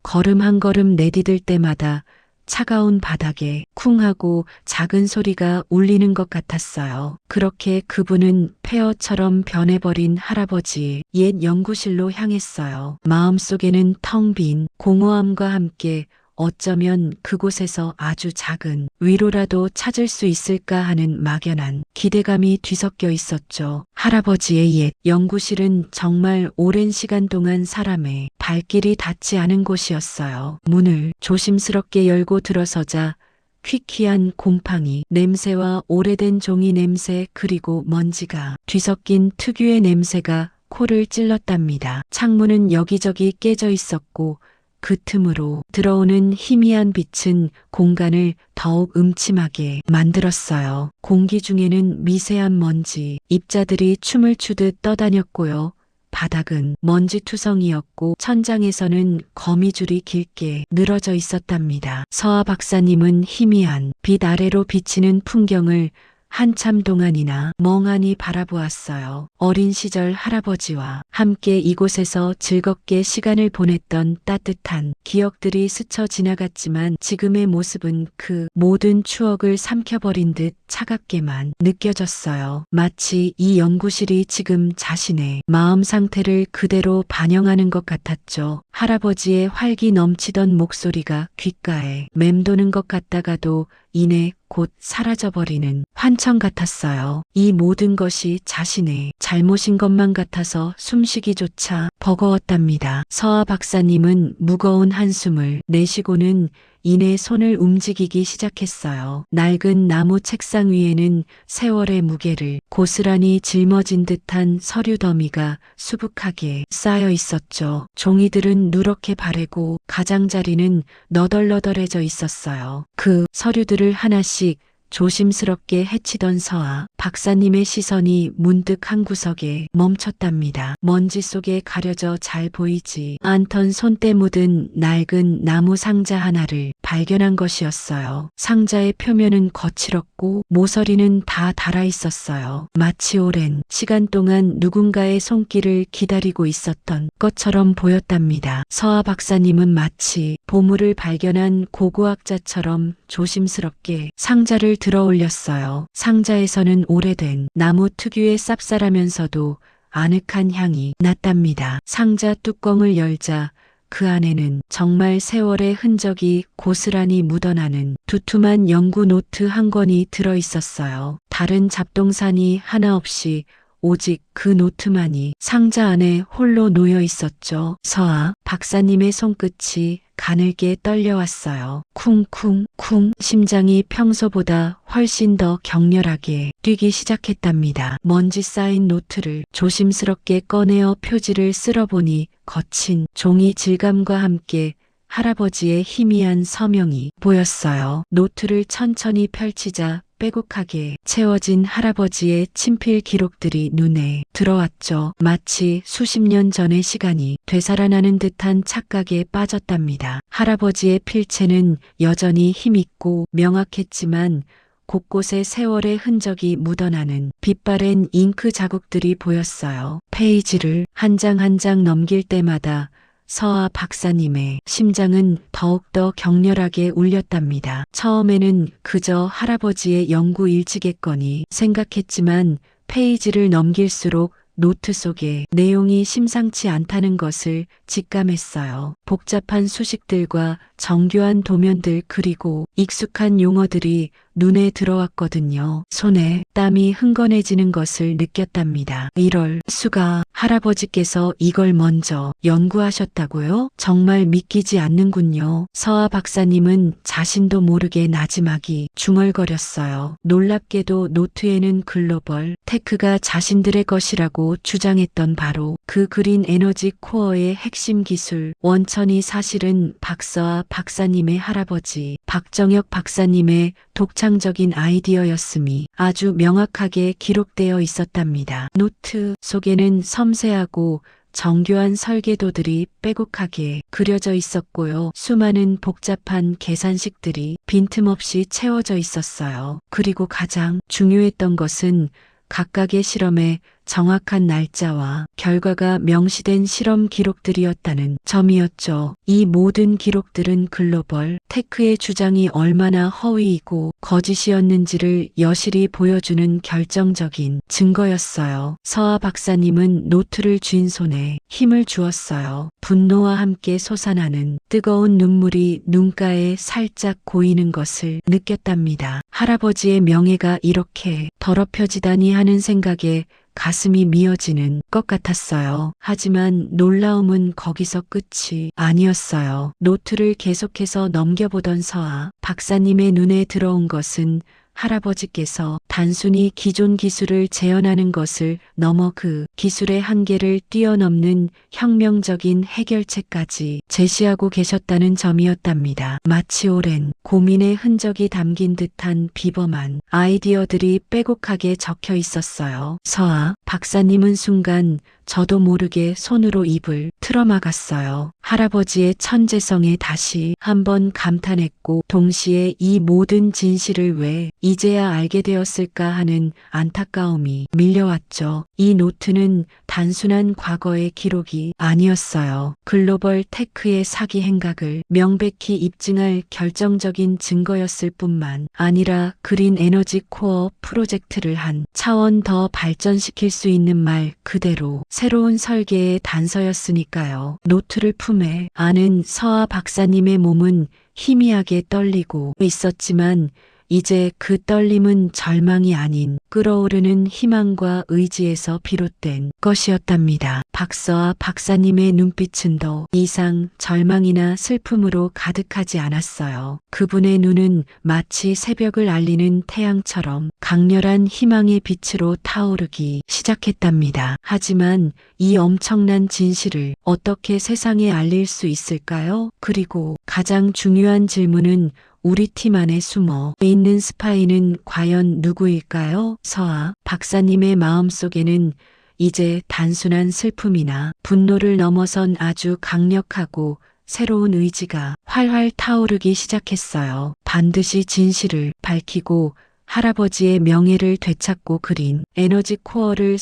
걸음 내디딜 때마다 차가운 바닥에 쿵 하고 작은 소리가 울리는 것 같았어요. 그렇게 그분은 폐허처럼 변해버린 할아버지의 옛 연구실로 향했어요. 마음속에는 텅 빈 공허함과 함께 어쩌면 그곳에서 아주 작은 위로라도 찾을 수 있을까 하는 막연한 기대감이 뒤섞여 있었죠. 할아버지의 옛 연구실은 정말 오랜 시간 동안 사람의 발길이 닿지 않은 곳이었어요. 문을 조심스럽게 열고 들어서자 퀴퀴한 곰팡이 냄새와 오래된 종이 냄새 그리고 먼지가 뒤섞인 특유의 냄새가 코를 찔렀답니다. 창문은 여기저기 깨져 있었고 그 틈으로 들어오는 희미한 빛은 공간을 더욱 음침하게 만들었어요. 공기 중에는 미세한 먼지, 입자들이 춤을 추듯 떠다녔고요. 바닥은 먼지투성이었고 천장에서는 거미줄이 길게 늘어져 있었답니다. 서아 박사님은 희미한 빛 아래로 비치는 풍경을 한참 동안이나 멍하니 바라보았어요. 어린 시절 할아버지와 함께 이곳에서 즐겁게 시간을 보냈던 따뜻한 기억들이 스쳐 지나갔지만 지금의 모습은 그 모든 추억을 삼켜버린 듯 차갑게만 느껴졌어요. 마치 이 연구실이 지금 자신의 마음 상태를 그대로 반영하는 것 같았죠. 할아버지의 활기 넘치던 목소리가 귓가에 맴도는 것 같다가도 이내 곧 사라져버리는 환청 같았어요. 이 모든 것이 자신의 잘못인 것만 같아서 숨쉬기조차 버거웠답니다. 서아 박사님은 무거운 한숨을 내쉬고는 이내 손을 움직이기 시작했어요. 낡은 나무 책상 위에는 세월의 무게를 고스란히 짊어진 듯한 서류 더미가 수북하게 쌓여 있었죠. 종이들은 누렇게 바래고 가장자리는 너덜너덜해져 있었어요. 그 서류들을 하나씩 조심스럽게 헤치던 서아 박사님의 시선이 문득 한 구석에 멈췄답니다. 먼지 속에 가려져 잘 보이지 않던 손때 묻은 낡은 나무 상자 하나를 발견한 것이었어요. 상자의 표면은 거칠었고 모서리는 다 닳아 있었어요. 마치 오랜 시간 동안 누군가의 손길을 기다리고 있었던 것처럼 보였답니다. 서아 박사님은 마치 보물을 발견한 고고학자처럼 조심스럽게 상자를 들어 올렸어요. 상자에서는 오래된 나무 특유의 쌉쌀하면서도 아늑한 향이 났답니다. 상자 뚜껑을 열자 그 안에는 정말 세월의 흔적이 고스란히 묻어나는 두툼한 연구 노트 한 권이 들어 있었어요. 다른 잡동사니 하나 없이 오직 그 노트만이 상자 안에 홀로 놓여 있었죠. 서아 박사님의 손끝이 가늘게 떨려왔어요. 쿵쿵쿵 심장이 평소보다 훨씬 더 격렬하게 뛰기 시작했답니다. 먼지 쌓인 노트를 조심스럽게 꺼내어 표지를 쓸어보니 거친 종이 질감과 함께 할아버지의 희미한 서명이 보였어요. 노트를 천천히 펼치자 빼곡하게 채워진 할아버지의 친필 기록들이 눈에 들어왔죠. 마치 수십 년 전의 시간이 되살아나는 듯한 착각에 빠졌답니다. 할아버지의 필체는 여전히 힘있고 명확했지만 곳곳에 세월의 흔적이 묻어나는 빛바랜 잉크 자국들이 보였어요. 페이지를 한 장 한 장 넘길 때마다 서아 박사님의 심장은 더욱더 격렬하게 울렸답니다. 처음에는 그저 할아버지의 연구 일지겠거니 생각했지만 페이지를 넘길수록 노트 속에 내용이 심상치 않다는 것을 직감했어요. 복잡한 수식들과 정교한 도면들 그리고 익숙한 용어들이 눈에 들어왔거든요. 손에 땀이 흥건해지는 것을 느꼈답니다. 이럴 수가, 할아버지께서 이걸 먼저 연구하셨다고요? 정말 믿기지 않는군요. 서아 박사님은 자신도 모르게 나지막이 중얼거렸어요. 놀랍게도 노트에는 글로벌 테크가 자신들의 것이라고 주장했던 바로 그 그린 에너지 코어의 핵심 기술 원천이 사실은 박서아 박사님의 할아버지 박정혁 박사님의 독창적인 아이디어였음이 아주 명확하게 기록되어 있었답니다. 노트 속에는 섬세하고 정교한 설계도들이 빼곡하게 그려져 있었고요. 수많은 복잡한 계산식들이 빈틈없이 채워져 있었어요. 그리고 가장 중요했던 것은 각각의 실험의 정확한 날짜와 결과가 명시된 실험 기록들이었다는 점이었죠. 이 모든 기록들은 글로벌 테크의 주장이 얼마나 허위이고 거짓이었는지를 여실히 보여주는 결정적인 증거였어요. 서아 박사님은 노트를 쥔 손에 힘을 주었어요. 분노와 함께 솟아나는 뜨거운 눈물이 눈가에 살짝 고이는 것을 느꼈답니다. 할아버지의 명예가 이렇게 더럽혀지다니 하는 생각에 가슴이 미어지는 것 같았어요. 하지만 놀라움은 거기서 끝이 아니었어요. 노트를 계속해서 넘겨보던 서아 박사님의 눈에 들어온 것은 할아버지께서 단순히 기존 기술을 재현하는 것을 넘어 그 기술의 한계를 뛰어넘는 혁명적인 해결책까지 제시하고 계셨다는 점이었답니다. 마치 오랜 고민의 흔적이 담긴 듯한 비범한 아이디어들이 빼곡하게 적혀 있었어요. 서아 박사님은 순간 저도 모르게 손으로 입을 틀어막았어요. 할아버지의 천재성에 다시 한번 감탄했고 동시에 이 모든 진실을 왜 이제야 알게 되었을까 하는 안타까움이 밀려왔죠. 이 노트는 단순한 과거의 기록이 아니었어요. 글로벌 테크의 사기 행각을 명백히 입증할 결정적인 증거였을 뿐만 아니라 그린 에너지 코어 프로젝트를 한 차원 더 발전시킬 수 있는 말 그대로 새로운 설계의 단서였으니까요. 노트를 품에 안은 서아 박사님의 몸은 희미하게 떨리고 있었지만 이제 그 떨림은 절망이 아닌 끓어오르는 희망과 의지에서 비롯된 것이었답니다. 박서아 박사님의 눈빛은 더 이상 절망이나 슬픔으로 가득하지 않았어요. 그분의 눈은 마치 새벽을 알리는 태양처럼 강렬한 희망의 빛으로 타오르기 시작했답니다. 하지만 이 엄청난 진실을 어떻게 세상에 알릴 수 있을까요? 그리고 가장 중요한 질문은 우리 팀 안에 숨어 있는 스파이는 과연 누구일까요? 서아 박사님의 마음속에는 이제 단순한 슬픔이나 분노를 넘어선 아주 강력하고 새로운 의지가 활활 타오르기 시작했어요. 반드시 진실을 밝히고 할아버지의 명예를 되찾고 그린 에너지 코어를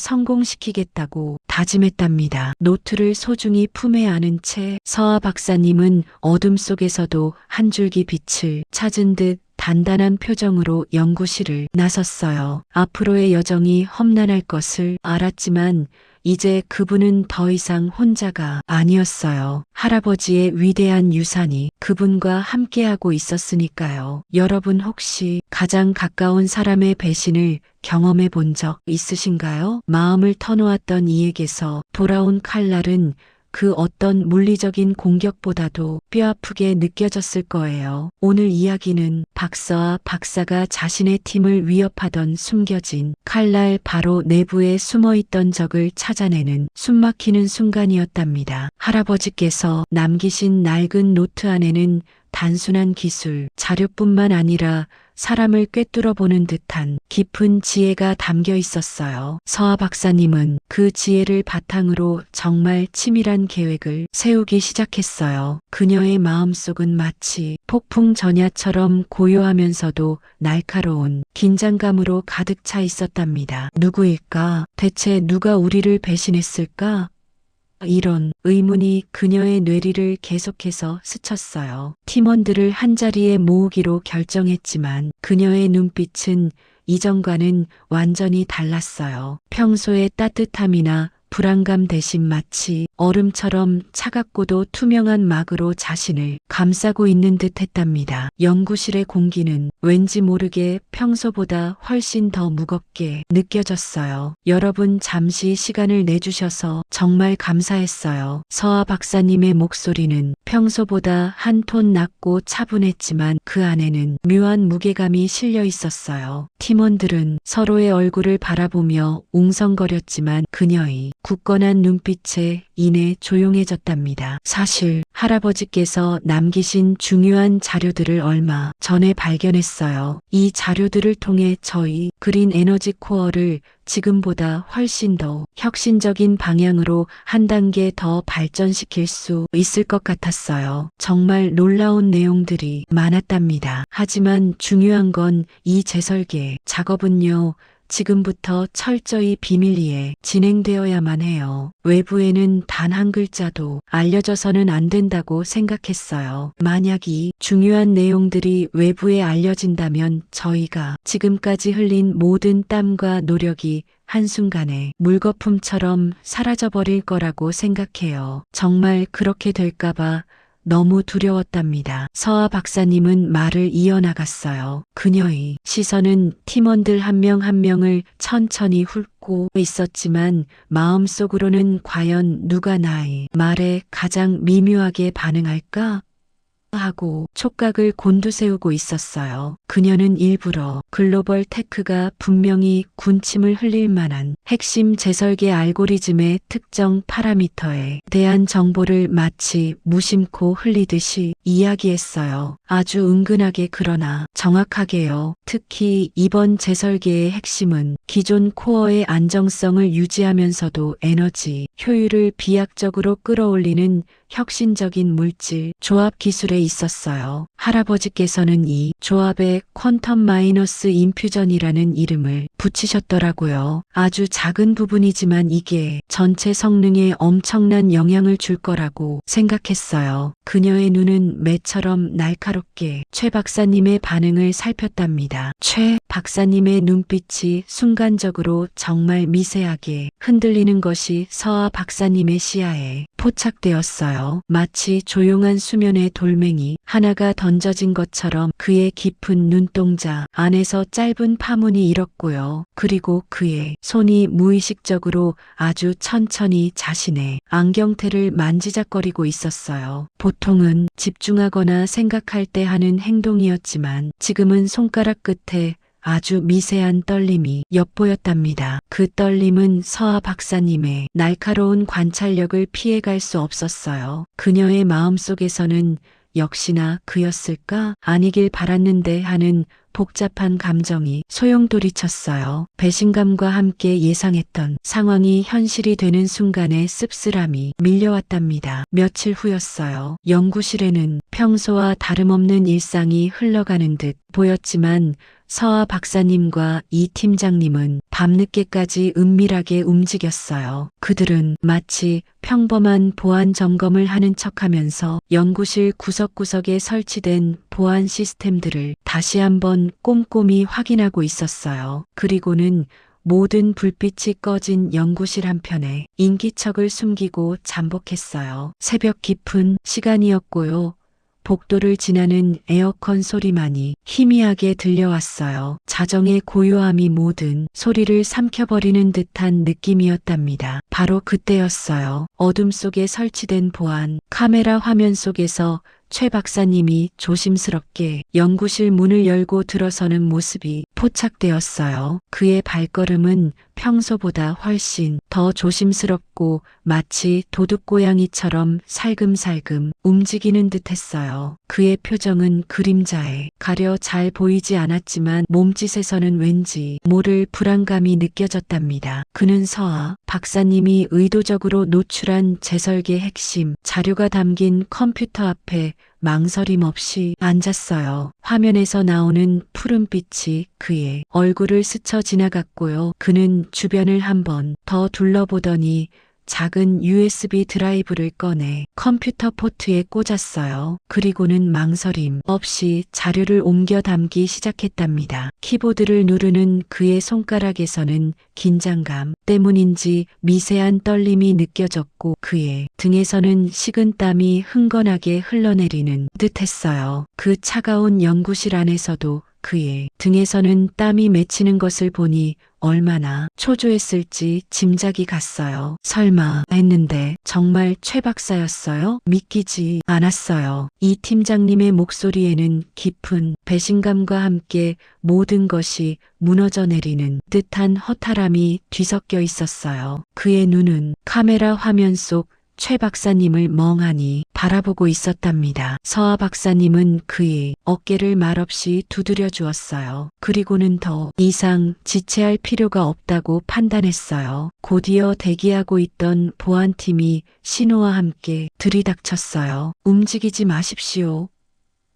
성공시키겠다고 다짐했답니다. 노트를 소중히 품에 안은 채 서아 박사님은 어둠 속에서도 한 줄기 빛을 찾은 듯 단단한 표정으로 연구실을 나섰어요. 앞으로의 여정이 험난할 것을 알았지만 이제 그분은 더 이상 혼자가 아니었어요. 할아버지의 위대한 유산이 그분과 함께하고 있었으니까요. 여러분 혹시 가장 가까운 사람의 배신을 경험해 본 적 있으신가요? 마음을 터놓았던 이에게서 돌아온 칼날은 그 어떤 물리적인 공격보다도 뼈아프게 느껴졌을 거예요. 오늘 이야기는 박서아 박사가 자신의 팀을 위협하던 숨겨진 칼날 바로 내부에 숨어있던 적을 찾아내는 숨막히는 순간이었답니다. 할아버지께서 남기신 낡은 노트 안에는 단순한 기술, 자료뿐만 아니라 사람을 꿰뚫어보는 듯한 깊은 지혜가 담겨 있었어요. 서아 박사님은 그 지혜를 바탕으로 정말 치밀한 계획을 세우기 시작했어요. 그녀의 마음속은 마치 폭풍 전야처럼 고요하면서도 날카로운 긴장감으로 가득 차 있었답니다. 누구일까? 대체 누가 우리를 배신했을까? 이런 의문이 그녀의 뇌리를 계속해서 스쳤어요. 팀원들을 한자리에 모으기로 결정했지만 그녀의 눈빛은 이전과는 완전히 달랐어요. 평소의 따뜻함이나 불안감 대신 마치 얼음처럼 차갑고도 투명한 막으로 자신을 감싸고 있는 듯 했답니다. 연구실의 공기는 왠지 모르게 평소보다 훨씬 더 무겁게 느껴졌어요. 여러분 잠시 시간을 내주셔서 정말 감사했어요. 서아 박사님의 목소리는 평소보다 한 톤 낮고 차분했지만 그 안에는 묘한 무게감이 실려 있었어요. 팀원들은 서로의 얼굴을 바라보며 웅성거렸지만 그녀의 굳건한 눈빛에 이내 조용해졌답니다. 사실 할아버지께서 남기신 중요한 자료들을 얼마 전에 발견했어요. 이 자료들을 통해 저희 그린 에너지 코어를 지금보다 훨씬 더 혁신적인 방향으로 한 단계 더 발전시킬 수 있을 것 같았어요. 정말 놀라운 내용들이 많았답니다. 하지만 중요한 건 이 재설계 작업은요. 지금부터 철저히 비밀리에 진행되어야만 해요. 외부에는 단 한 글자도 알려져서는 안 된다고 생각했어요. 만약 이 중요한 내용들이 외부에 알려진다면 저희가 지금까지 흘린 모든 땀과 노력이 한순간에 물거품처럼 사라져버릴 거라고 생각해요. 정말 그렇게 될까봐 너무 두려웠답니다. 서아 박사님은 말을 이어나갔어요. 그녀의 시선은 팀원들 한 명 한 명을 천천히 훑고 있었지만 마음속으로는 과연 누가 나의 말에 가장 미묘하게 반응할까? 하고 촉각을 곤두세우고 있었어요. 그녀는 일부러 글로벌 테크가 분명히 군침을 흘릴 만한 핵심 재설계 알고리즘의 특정 파라미터에 대한 정보를 마치 무심코 흘리듯이 이야기했어요. 아주 은근하게 그러나 정확하게요. 특히 이번 재설계의 핵심은 기존 코어의 안정성을 유지하면서도 에너지 효율을 비약적으로 끌어올리는 혁신적인 물질 조합 기술에 있었어요. 할아버지께서는 이 조합에 퀀텀 마이너스 인퓨전이라는 이름을 붙이셨더라고요. 아주 작은 부분이지만 이게 전체 성능에 엄청난 영향을 줄 거라고 생각했어요. 그녀의 눈은 매처럼 날카롭게 최 박사님의 반응을 살폈답니다. 최 박사님의 눈빛이 순간적으로 정말 미세하게 흔들리는 것이 서아 박사님의 시야에 포착되었어요. 마치 조용한 수면의 돌멩이 하나가 던져진 것처럼 그의 깊은 눈동자 안에서 짧은 파문이 일었고요. 그리고 그의 손이 무의식적으로 아주 천천히 자신의 안경테를 만지작거리고 있었어요. 보통은 집중하거나 생각할 때 하는 행동이었지만 지금은 손가락 끝에 아주 미세한 떨림이 엿보였답니다. 그 떨림은 서아 박사님의 날카로운 관찰력을 피해갈 수 없었어요. 그녀의 마음속에서는 역시나 그였을까? 아니길 바랐는데 하는 복잡한 감정이 소용돌이쳤어요. 배신감과 함께 예상했던 상황이 현실이 되는 순간에 씁쓸함이 밀려왔답니다. 며칠 후였어요. 연구실에는 평소와 다름없는 일상이 흘러가는 듯 보였지만 서아 박사님과 이 팀장님은 밤늦게까지 은밀하게 움직였어요. 그들은 마치 평범한 보안 점검을 하는 척하면서 연구실 구석구석에 설치된 보안 시스템들을 다시 한번 꼼꼼히 확인하고 있었어요. 그리고는 모든 불빛이 꺼진 연구실 한편에 인기척을 숨기고 잠복했어요. 새벽 깊은 시간이었고요. 복도를 지나는 에어컨 소리만이 희미하게 들려왔어요. 자정의 고요함이 모든 소리를 삼켜버리는 듯한 느낌이었답니다. 바로 그때였어요. 어둠 속에 설치된 보안 카메라 화면 속에서 최 박사님이 조심스럽게 연구실 문을 열고 들어서는 모습이 포착되었어요. 그의 발걸음은 평소보다 훨씬 더 조심스럽고 마치 도둑고양이처럼 살금살금 움직이는 듯했어요. 그의 표정은 그림자에 가려 잘 보이지 않았지만 몸짓에서는 왠지 모를 불안감이 느껴졌답니다. 그는 서아 박사님이 의도적으로 노출한 재설계 핵심 자료가 담긴 컴퓨터 앞에 망설임 없이 앉았어요. 화면에서 나오는 푸른빛이 그의 얼굴을 스쳐 지나갔고요. 그는 주변을 한번 더 둘러보더니 작은 USB 드라이브를 꺼내 컴퓨터 포트에 꽂았어요. 그리고는 망설임 없이 자료를 옮겨 담기 시작했답니다. 키보드를 누르는 그의 손가락에서는 긴장감 때문인지 미세한 떨림이 느껴졌고 그의 등에서는 식은땀이 흥건하게 흘러내리는 듯했어요. 그 차가운 연구실 안에서도 그의 등에서는 땀이 맺히는 것을 보니 얼마나 초조했을지 짐작이 갔어요. 설마 했는데 정말 최 박사였어요? 믿기지 않았어요. 이 팀장님의 목소리에는 깊은 배신감과 함께 모든 것이 무너져 내리는 듯한 허탈함이 뒤섞여 있었어요. 그의 눈은 카메라 화면 속 최 박사님을 멍하니 바라보고 있었답니다. 서아 박사님은 그의 어깨를 말없이 두드려 주었어요. 그리고는 더 이상 지체할 필요가 없다고 판단했어요. 곧이어 대기하고 있던 보안팀이 신호와 함께 들이닥쳤어요. 움직이지 마십시오.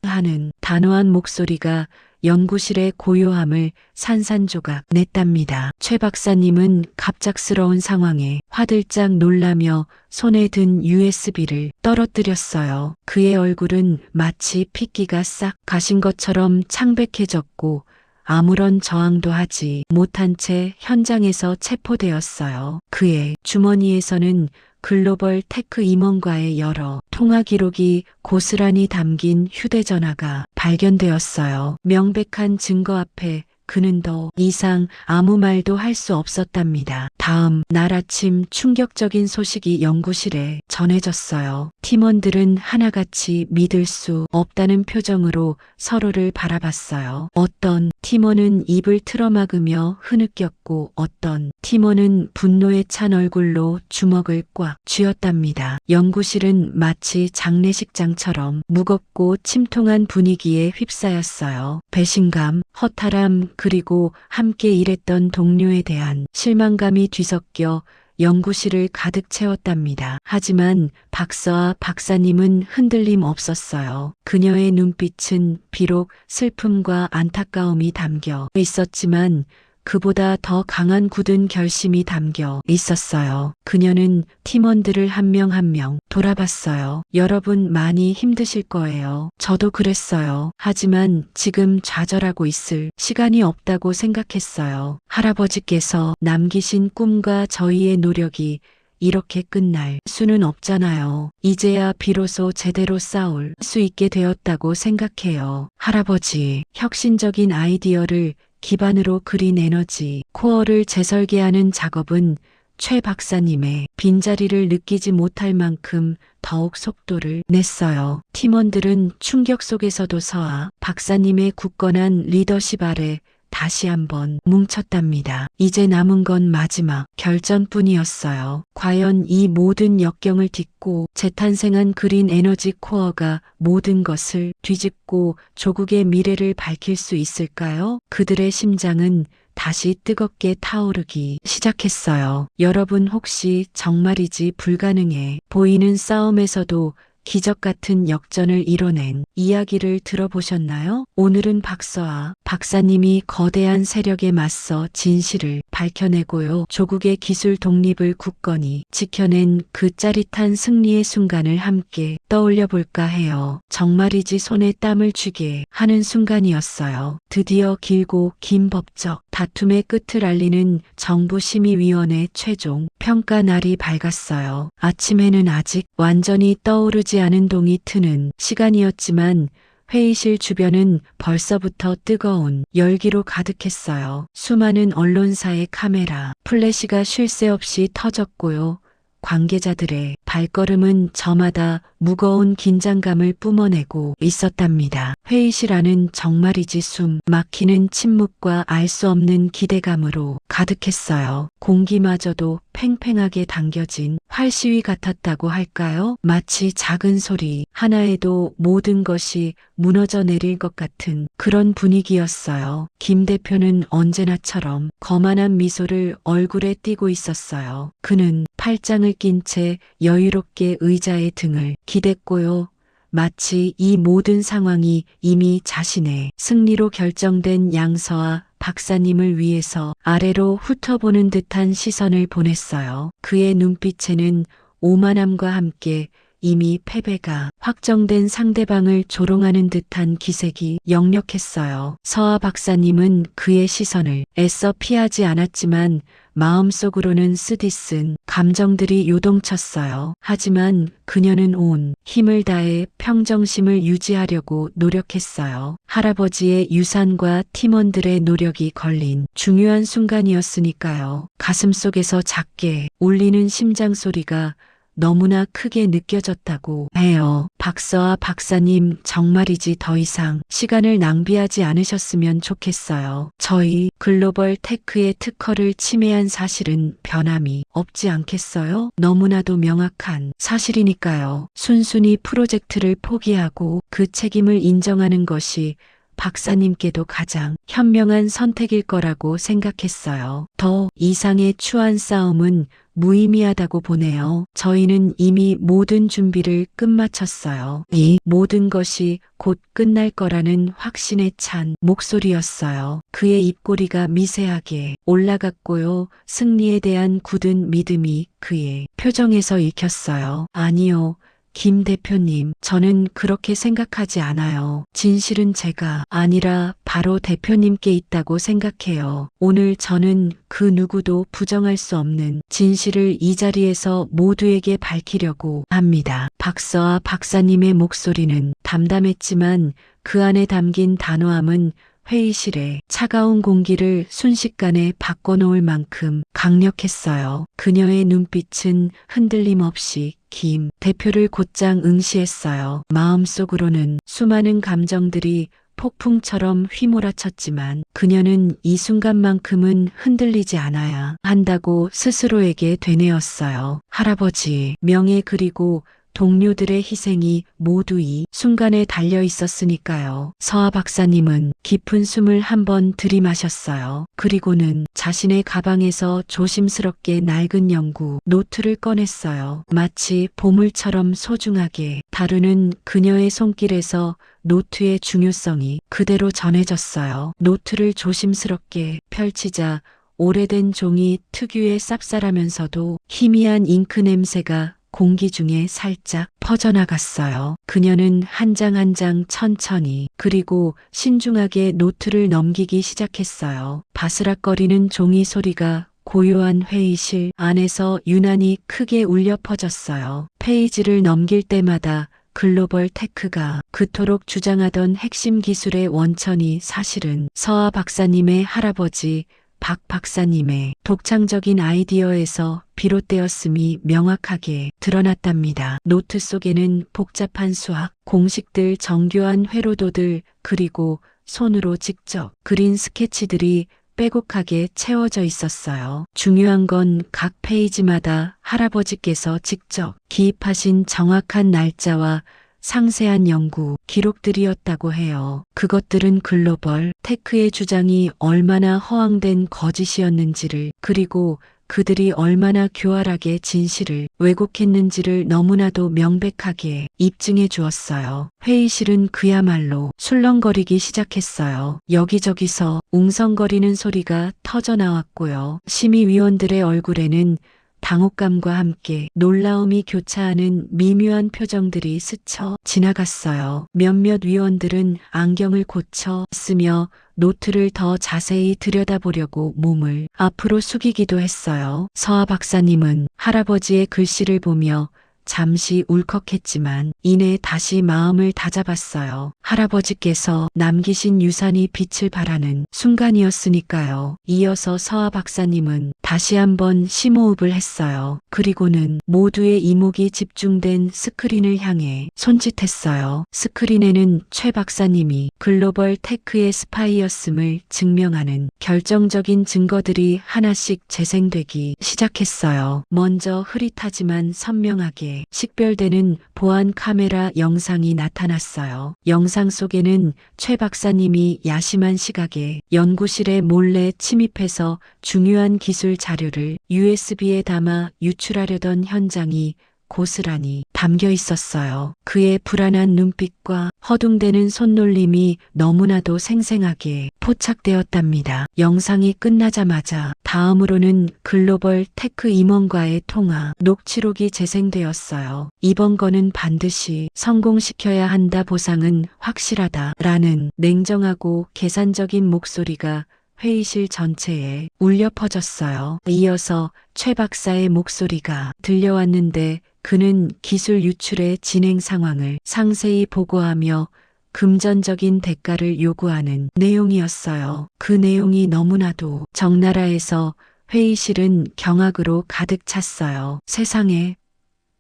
하는 단호한 목소리가 연구실의 고요함을 산산조각 냈답니다. 최 박사님은 갑작스러운 상황에 화들짝 놀라며 손에 든 USB를 떨어뜨렸어요. 그의 얼굴은 마치 핏기가 싹 가신 것처럼 창백해졌고 아무런 저항도 하지 못한 채 현장에서 체포되었어요. 그의 주머니에서는 글로벌 테크 임원과의 여러 통화 기록이 고스란히 담긴 휴대전화가 발견되었어요. 명백한 증거 앞에 그는 더 이상 아무 말도 할 수 없었답니다. 다음 날 아침 충격적인 소식이 연구실에 전해졌어요. 팀원들은 하나같이 믿을 수 없다는 표정으로 서로를 바라봤어요. 어떤 팀원은 입을 틀어막으며 흐느꼈고 어떤 팀원은 분노에 찬 얼굴로 주먹을 꽉 쥐었답니다. 연구실은 마치 장례식장처럼 무겁고 침통한 분위기에 휩싸였어요. 배신감, 허탈함, 그리고 함께 일했던 동료에 대한 실망감이 뒤섞여 연구실을 가득 채웠답니다. 하지만 박사와 박사님은 흔들림 없었어요. 그녀의 눈빛은 비록 슬픔과 안타까움이 담겨 있었지만 그보다 더 강한 굳은 결심이 담겨 있었어요. 그녀는 팀원들을 한 명 한 명 돌아봤어요. 여러분 많이 힘드실 거예요. 저도 그랬어요. 하지만 지금 좌절하고 있을 시간이 없다고 생각했어요. 할아버지께서 남기신 꿈과 저희의 노력이 이렇게 끝날 수는 없잖아요. 이제야 비로소 제대로 싸울 수 있게 되었다고 생각해요. 할아버지, 혁신적인 아이디어를 기반으로 그린 에너지 코어를 재설계하는 작업은 최 박사님의 빈자리를 느끼지 못할 만큼 더욱 속도를 냈어요. 팀원들은 충격 속에서도 서아 박사님의 굳건한 리더십 아래 다시 한번 뭉쳤답니다. 이제 남은 건 마지막 결전뿐이었어요. 과연 이 모든 역경을 딛고 재탄생한 그린 에너지 코어가 모든 것을 뒤집고 조국의 미래를 밝힐 수 있을까요? 그들의 심장은 다시 뜨겁게 타오르기 시작했어요. 여러분 혹시 정말이지 불가능해 보이는 싸움에서도 기적 같은 역전을 이뤄낸 이야기를 들어보셨나요? 오늘은 박사와 박사님이 거대한 세력에 맞서 진실을 밝혀내고요. 조국의 기술 독립을 굳건히 지켜낸 그 짜릿한 승리의 순간을 함께 떠올려 볼까 해요. 정말이지 손에 땀을 쥐게 하는 순간이었어요. 드디어 길고 긴 법적 다툼의 끝을 알리는 정부심의위원회 최종 평가 날이 밝았어요. 아침에는 아직 완전히 떠오르지 않은 동이 트는 시간이었지만 회의실 주변은 벌써부터 뜨거운 열기로 가득했어요. 수많은 언론사의 카메라, 플래시가 쉴 새 없이 터졌고요. 관계자들의 발걸음은 저마다 무거운 긴장감을 뿜어내고 있었답니다. 회의실 안은 정말이지 숨 막히는 침묵과 알 수 없는 기대감으로 가득했어요. 공기마저도 팽팽하게 당겨진 활시위 같았다고 할까요? 마치 작은 소리 하나에도 모든 것이 무너져 내릴 것 같은 그런 분위기였어요. 김 대표는 언제나처럼 거만한 미소를 얼굴에 띠고 있었어요. 그는 팔짱을 낀 채 여유롭게 의자에 등을 기댔고요. 마치 이 모든 상황이 이미 자신의 승리로 결정된 양서와 박사님을 위해서 아래로 훑어보는 듯한 시선을 보냈어요. 그의 눈빛에는 오만함과 함께 이미 패배가 확정된 상대방을 조롱하는 듯한 기색이 역력했어요. 서아 박사님은 그의 시선을 애써 피하지 않았지만 마음속으로는 쓰디쓴 감정들이 요동쳤어요. 하지만 그녀는 온 힘을 다해 평정심을 유지하려고 노력했어요. 할아버지의 유산과 팀원들의 노력이 걸린 중요한 순간이었으니까요. 가슴속에서 작게 울리는 심장 소리가 너무나 크게 느껴졌다고 해요. 박사와 박사님 정말이지 더 이상 시간을 낭비하지 않으셨으면 좋겠어요. 저희 글로벌 테크의 특허를 침해한 사실은 변함이 없지 않겠어요? 너무나도 명확한 사실이니까요. 순순히 프로젝트를 포기하고 그 책임을 인정하는 것이 박사님께도 가장 현명한 선택일 거라고 생각했어요. 더 이상의 추한 싸움은 무의미하다고 보네요. 저희는 이미 모든 준비를 끝마쳤어요. 이 모든 것이 곧 끝날 거라는 확신에 찬 목소리였어요. 그의 입꼬리가 미세하게 올라갔고요. 승리에 대한 굳은 믿음이 그의 표정에서 읽혔어요. 아니요. 김 대표님, 저는 그렇게 생각하지 않아요. 진실은 제가 아니라 바로 대표님께 있다고 생각해요. 오늘 저는 그 누구도 부정할 수 없는 진실을 이 자리에서 모두에게 밝히려고 합니다. 박사와 박사님의 목소리는 담담했지만 그 안에 담긴 단호함은 회의실에 차가운 공기를 순식간에 바꿔놓을 만큼 강력했어요. 그녀의 눈빛은 흔들림 없이 김 대표를 곧장 응시했어요. 마음속으로는 수많은 감정들이 폭풍처럼 휘몰아쳤지만 그녀는 이 순간만큼은 흔들리지 않아야 한다고 스스로에게 되뇌었어요. 할아버지 명예 그리고 동료들의 희생이 모두 이 순간에 달려 있었으니까요. 서아 박사님은 깊은 숨을 한번 들이마셨어요. 그리고는 자신의 가방에서 조심스럽게 낡은 연구 노트를 꺼냈어요. 마치 보물처럼 소중하게 다루는 그녀의 손길에서 노트의 중요성이 그대로 전해졌어요. 노트를 조심스럽게 펼치자 오래된 종이 특유의 쌉쌀하면서도 희미한 잉크 냄새가 공기 중에 살짝 퍼져나갔어요. 그녀는 한 장 한 장 천천히 그리고 신중하게 노트를 넘기기 시작했어요. 바스락거리는 종이 소리가 고요한 회의실 안에서 유난히 크게 울려 퍼졌어요. 페이지를 넘길 때마다 글로벌 테크가 그토록 주장하던 핵심 기술의 원천이 사실은 서아 박사님의 할아버지 박 박사님의 독창적인 아이디어에서 비롯되었음이 명확하게 드러났답니다. 노트 속에는 복잡한 수학, 공식들, 정교한 회로도들, 그리고 손으로 직접 그린 스케치들이 빼곡하게 채워져 있었어요. 중요한 건 각 페이지마다 할아버지께서 직접 기입하신 정확한 날짜와 상세한 연구 기록들이었다고 해요. 그것들은 글로벌 테크의 주장이 얼마나 허황된 거짓이었는지를 그리고 그들이 얼마나 교활하게 진실을 왜곡했는지를 너무나도 명백하게 입증해 주었어요. 회의실은 그야말로 술렁거리기 시작했어요. 여기저기서 웅성거리는 소리가 터져나왔고요. 심의위원들의 얼굴에는 당혹감과 함께 놀라움이 교차하는 미묘한 표정들이 스쳐 지나갔어요. 몇몇 위원들은 안경을 고쳐 쓰며 노트를 더 자세히 들여다보려고 몸을 앞으로 숙이기도 했어요. 서아 박사님은 할아버지의 글씨를 보며 잠시 울컥했지만 이내 다시 마음을 다잡았어요. 할아버지께서 남기신 유산이 빛을 발하는 순간이었으니까요. 이어서 서아 박사님은 다시 한번 심호흡을 했어요. 그리고는 모두의 이목이 집중된 스크린을 향해 손짓했어요. 스크린에는 최 박사님이 글로벌 테크의 스파이였음을 증명하는 결정적인 증거들이 하나씩 재생되기 시작했어요. 먼저 흐릿하지만 선명하게 식별되는 보안 카메라 영상이 나타났어요. 영상 속에는 최 박사님이 야심한 시각에 연구실에 몰래 침입해서 중요한 기술 자료를 USB에 담아 유출하려던 현장이 고스란히 담겨 있었어요. 그의 불안한 눈빛과 허둥대는 손놀림이 너무나도 생생하게 포착되었답니다. 영상이 끝나자마자 다음으로는 글로벌 테크 임원과의 통화 녹취록이 재생되었어요. 이번 거는 반드시 성공시켜야 한다, 보상은 확실하다 라는 냉정하고 계산적인 목소리가 회의실 전체에 울려 퍼졌어요. 이어서 최 박사의 목소리가 들려왔는데 그는 기술 유출의 진행 상황을 상세히 보고하며 금전적인 대가를 요구하는 내용이었어요. 그 내용이 너무나도 적나라해서 회의실은 경악으로 가득 찼어요. 세상에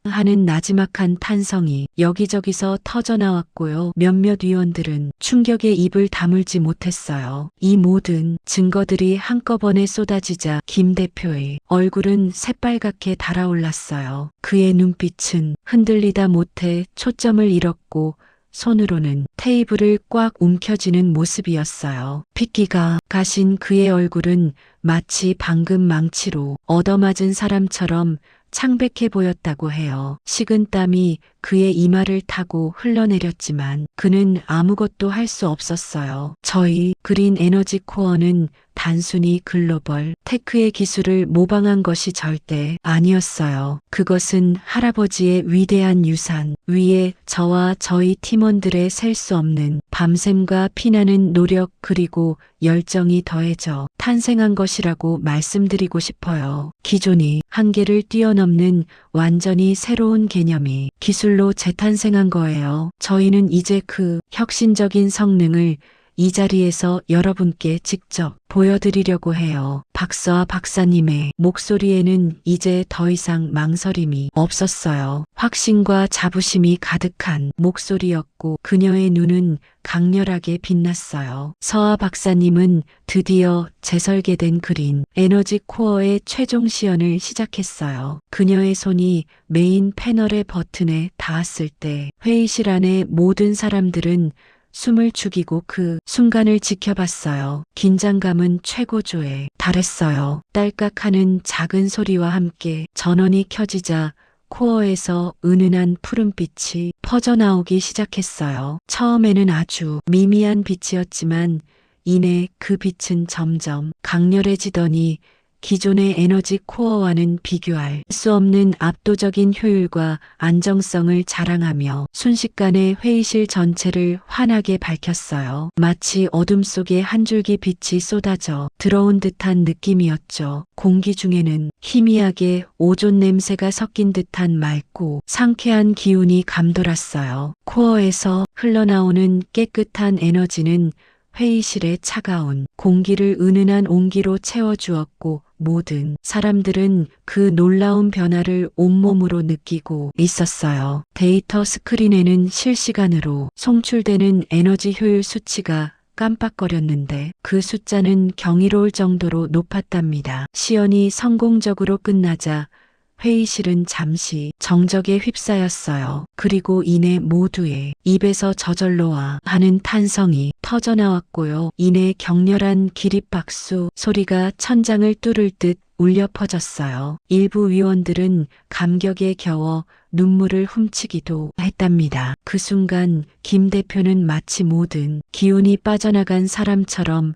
하는 나지막한 탄성이 여기저기서 터져나왔고요. 몇몇 위원들은 충격에 입을 다물지 못했어요. 이 모든 증거들이 한꺼번에 쏟아지자 김 대표의 얼굴은 새빨갛게 달아올랐어요. 그의 눈빛은 흔들리다 못해 초점을 잃었고 손으로는 테이블을 꽉 움켜쥐는 모습이었어요. 핏기가 가신 그의 얼굴은 마치 방금 망치로 얻어맞은 사람처럼 창백해 보였다고 해요. 식은 땀이 그의 이마를 타고 흘러내렸지만 그는 아무것도 할 수 없었어요. 저희 그린 에너지 코어는 단순히 글로벌 테크의 기술을 모방한 것이 절대 아니었어요. 그것은 할아버지의 위대한 유산 위에 저와 저희 팀원들의 셀 수 없는 밤샘과 피나는 노력 그리고 열정이 더해져 탄생한 것이라고 말씀드리고 싶어요. 기존이 한계를 뛰어넘는 완전히 새로운 개념이 기술로 재탄생한 거예요. 저희는 이제 그 혁신적인 성능을 이 자리에서 여러분께 직접 보여드리려고 해요. 박서아 박사님의 목소리에는 이제 더 이상 망설임이 없었어요. 확신과 자부심이 가득한 목소리였고 그녀의 눈은 강렬하게 빛났어요. 서아 박사님은 드디어 재설계된 그린 에너지 코어의 최종 시연을 시작했어요. 그녀의 손이 메인 패널의 버튼에 닿았을 때 회의실 안의 모든 사람들은 숨을 죽이고 그 순간을 지켜봤어요. 긴장감은 최고조에 달했어요. 딸깍하는 작은 소리와 함께 전원이 켜지자 코어에서 은은한 푸른빛이 퍼져나오기 시작했어요. 처음에는 아주 미미한 빛이었지만 이내 그 빛은 점점 강렬해지더니 기존의 에너지 코어와는 비교할 수 없는 압도적인 효율과 안정성을 자랑하며 순식간에 회의실 전체를 환하게 밝혔어요. 마치 어둠 속에 한 줄기 빛이 쏟아져 들어온 듯한 느낌이었죠. 공기 중에는 희미하게 오존 냄새가 섞인 듯한 맑고 상쾌한 기운이 감돌았어요. 코어에서 흘러나오는 깨끗한 에너지는 회의실의 차가운 공기를 은은한 온기로 채워주었고 모든 사람들은 그 놀라운 변화를 온몸으로 느끼고 있었어요. 데이터 스크린에는 실시간으로 송출되는 에너지 효율 수치가 깜빡거렸는데 그 숫자는 경이로울 정도로 높았답니다. 시연이 성공적으로 끝나자 회의실은 잠시 정적에 휩싸였어요. 그리고 이내 모두의 입에서 저절로 와 하는 탄성이 터져나왔고요. 이내 격렬한 기립박수 소리가 천장을 뚫을 듯 울려 퍼졌어요. 일부 위원들은 감격에 겨워 눈물을 훔치기도 했답니다. 그 순간 김 대표는 마치 모든 기운이 빠져나간 사람처럼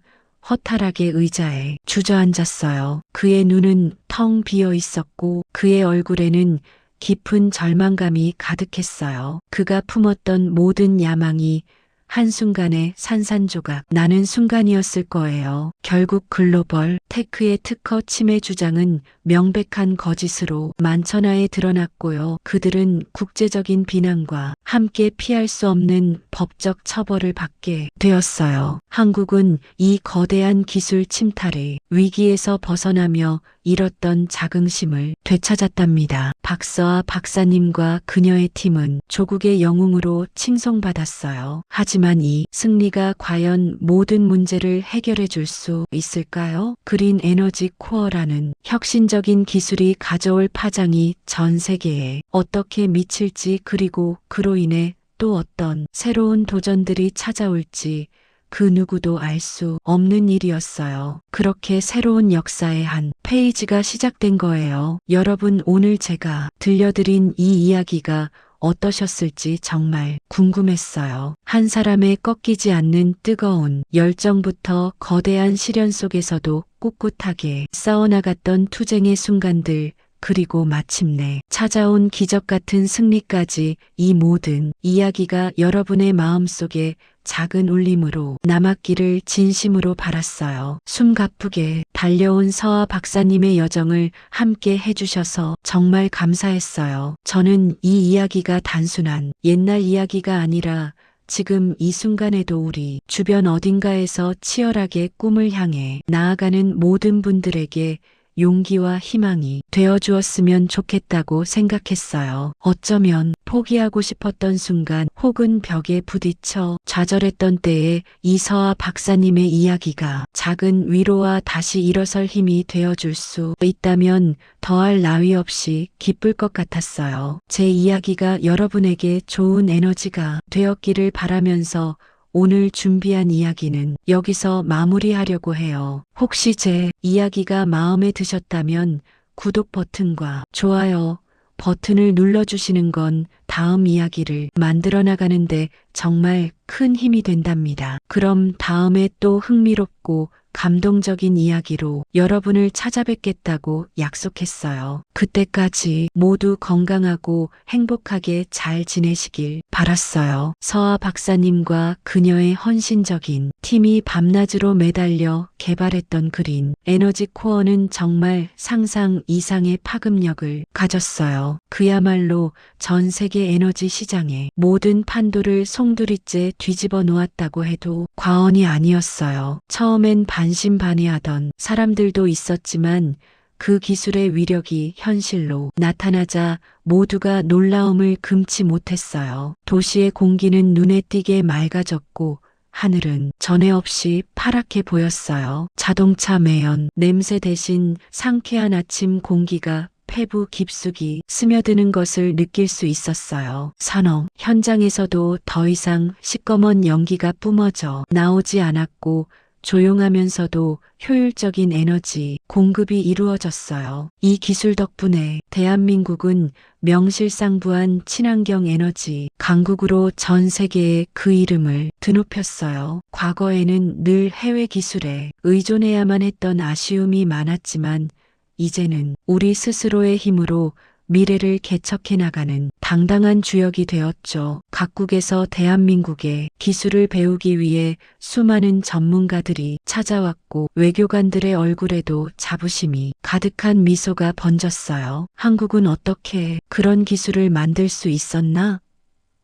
허탈하게 의자에 주저앉았어요. 그의 눈은 텅 비어 있었고 그의 얼굴에는 깊은 절망감이 가득했어요. 그가 품었던 모든 야망이 한순간에 산산조각 나는 순간이었을 거예요. 결국 글로벌 테크의 특허 침해 주장은 명백한 거짓으로 만천하에 드러났고요. 그들은 국제적인 비난과 함께 피할 수 없는 법적 처벌을 받게 되었어요. 한국은 이 거대한 기술 침탈의 위기에서 벗어나며 잃었던 자긍심을 되찾았답니다. 박서아 박사님과 그녀의 팀은 조국의 영웅으로 칭송받았어요. 하지만 이 승리가 과연 모든 문제를 해결해 줄 수 있을까요? 그린 에너지 코어라는 혁신적인 기술이 가져올 파장이 전 세계에 어떻게 미칠지 그리고 그로 인해 또 어떤 새로운 도전들이 찾아올지 그 누구도 알 수 없는 일이었어요. 그렇게 새로운 역사의 한 페이지가 시작된 거예요. 여러분, 오늘 제가 들려드린 이 이야기가 어떠셨을지 정말 궁금했어요. 한 사람의 꺾이지 않는 뜨거운 열정부터 거대한 시련 속에서도 꿋꿋하게 싸워나갔던 투쟁의 순간들, 그리고 마침내 찾아온 기적 같은 승리까지 이 모든 이야기가 여러분의 마음속에 작은 울림으로 남았기를 진심으로 바랐어요. 숨가쁘게 달려온 서아 박사님의 여정을 함께 해주셔서 정말 감사했어요. 저는 이 이야기가 단순한 옛날 이야기가 아니라 지금 이 순간에도 우리 주변 어딘가에서 치열하게 꿈을 향해 나아가는 모든 분들에게 용기와 희망이 되어주었으면 좋겠다고 생각했어요. 어쩌면 포기하고 싶었던 순간 혹은 벽에 부딪혀 좌절했던 때에 이서아 박사님의 이야기가 작은 위로와 다시 일어설 힘이 되어줄 수 있다면 더할 나위 없이 기쁠 것 같았어요. 제 이야기가 여러분에게 좋은 에너지가 되었기를 바라면서 오늘 준비한 이야기는 여기서 마무리하려고 해요. 혹시 제 이야기가 마음에 드셨다면 구독 버튼과 좋아요 버튼을 눌러주시는 건 다음 이야기를 만들어 나가는데 정말 큰 힘이 된답니다. 그럼 다음에 또 흥미롭고 감동적인 이야기로 여러분을 찾아뵙겠다고 약속했어요. 그때까지 모두 건강하고 행복하게 잘 지내시길 바랐어요. 서아 박사님과 그녀의 헌신적인 팀이 밤낮으로 매달려 개발했던 그린 에너지 코어는 정말 상상 이상의 파급력을 가졌어요. 그야말로 전 세계 세계 에너지 시장의 모든 판도를 송두리째 뒤집어 놓았다고 해도 과언이 아니었어요. 처음엔 반신반의하던 사람들도 있었지만 그 기술의 위력이 현실로 나타나자 모두가 놀라움을 금치 못했어요. 도시의 공기는 눈에 띄게 맑아졌고 하늘은 전에 없이 파랗게 보였어요. 자동차 매연, 냄새 대신 상쾌한 아침 공기가 폐부 깊숙이 스며드는 것을 느낄 수 있었어요. 산업 현장에서도 더 이상 시꺼먼 연기가 뿜어져 나오지 않았고 조용하면서도 효율적인 에너지 공급이 이루어졌어요. 이 기술 덕분에 대한민국은 명실상부한 친환경 에너지 강국으로 전 세계에 그 이름을 드높였어요. 과거에는 늘 해외 기술에 의존해야만 했던 아쉬움이 많았지만 이제는 우리 스스로의 힘으로 미래를 개척해 나가는 당당한 주역이 되었죠. 각국에서 대한민국의 기술을 배우기 위해 수많은 전문가들이 찾아왔고 외교관들의 얼굴에도 자부심이 가득한 미소가 번졌어요. 한국은 어떻게 그런 기술을 만들 수 있었나?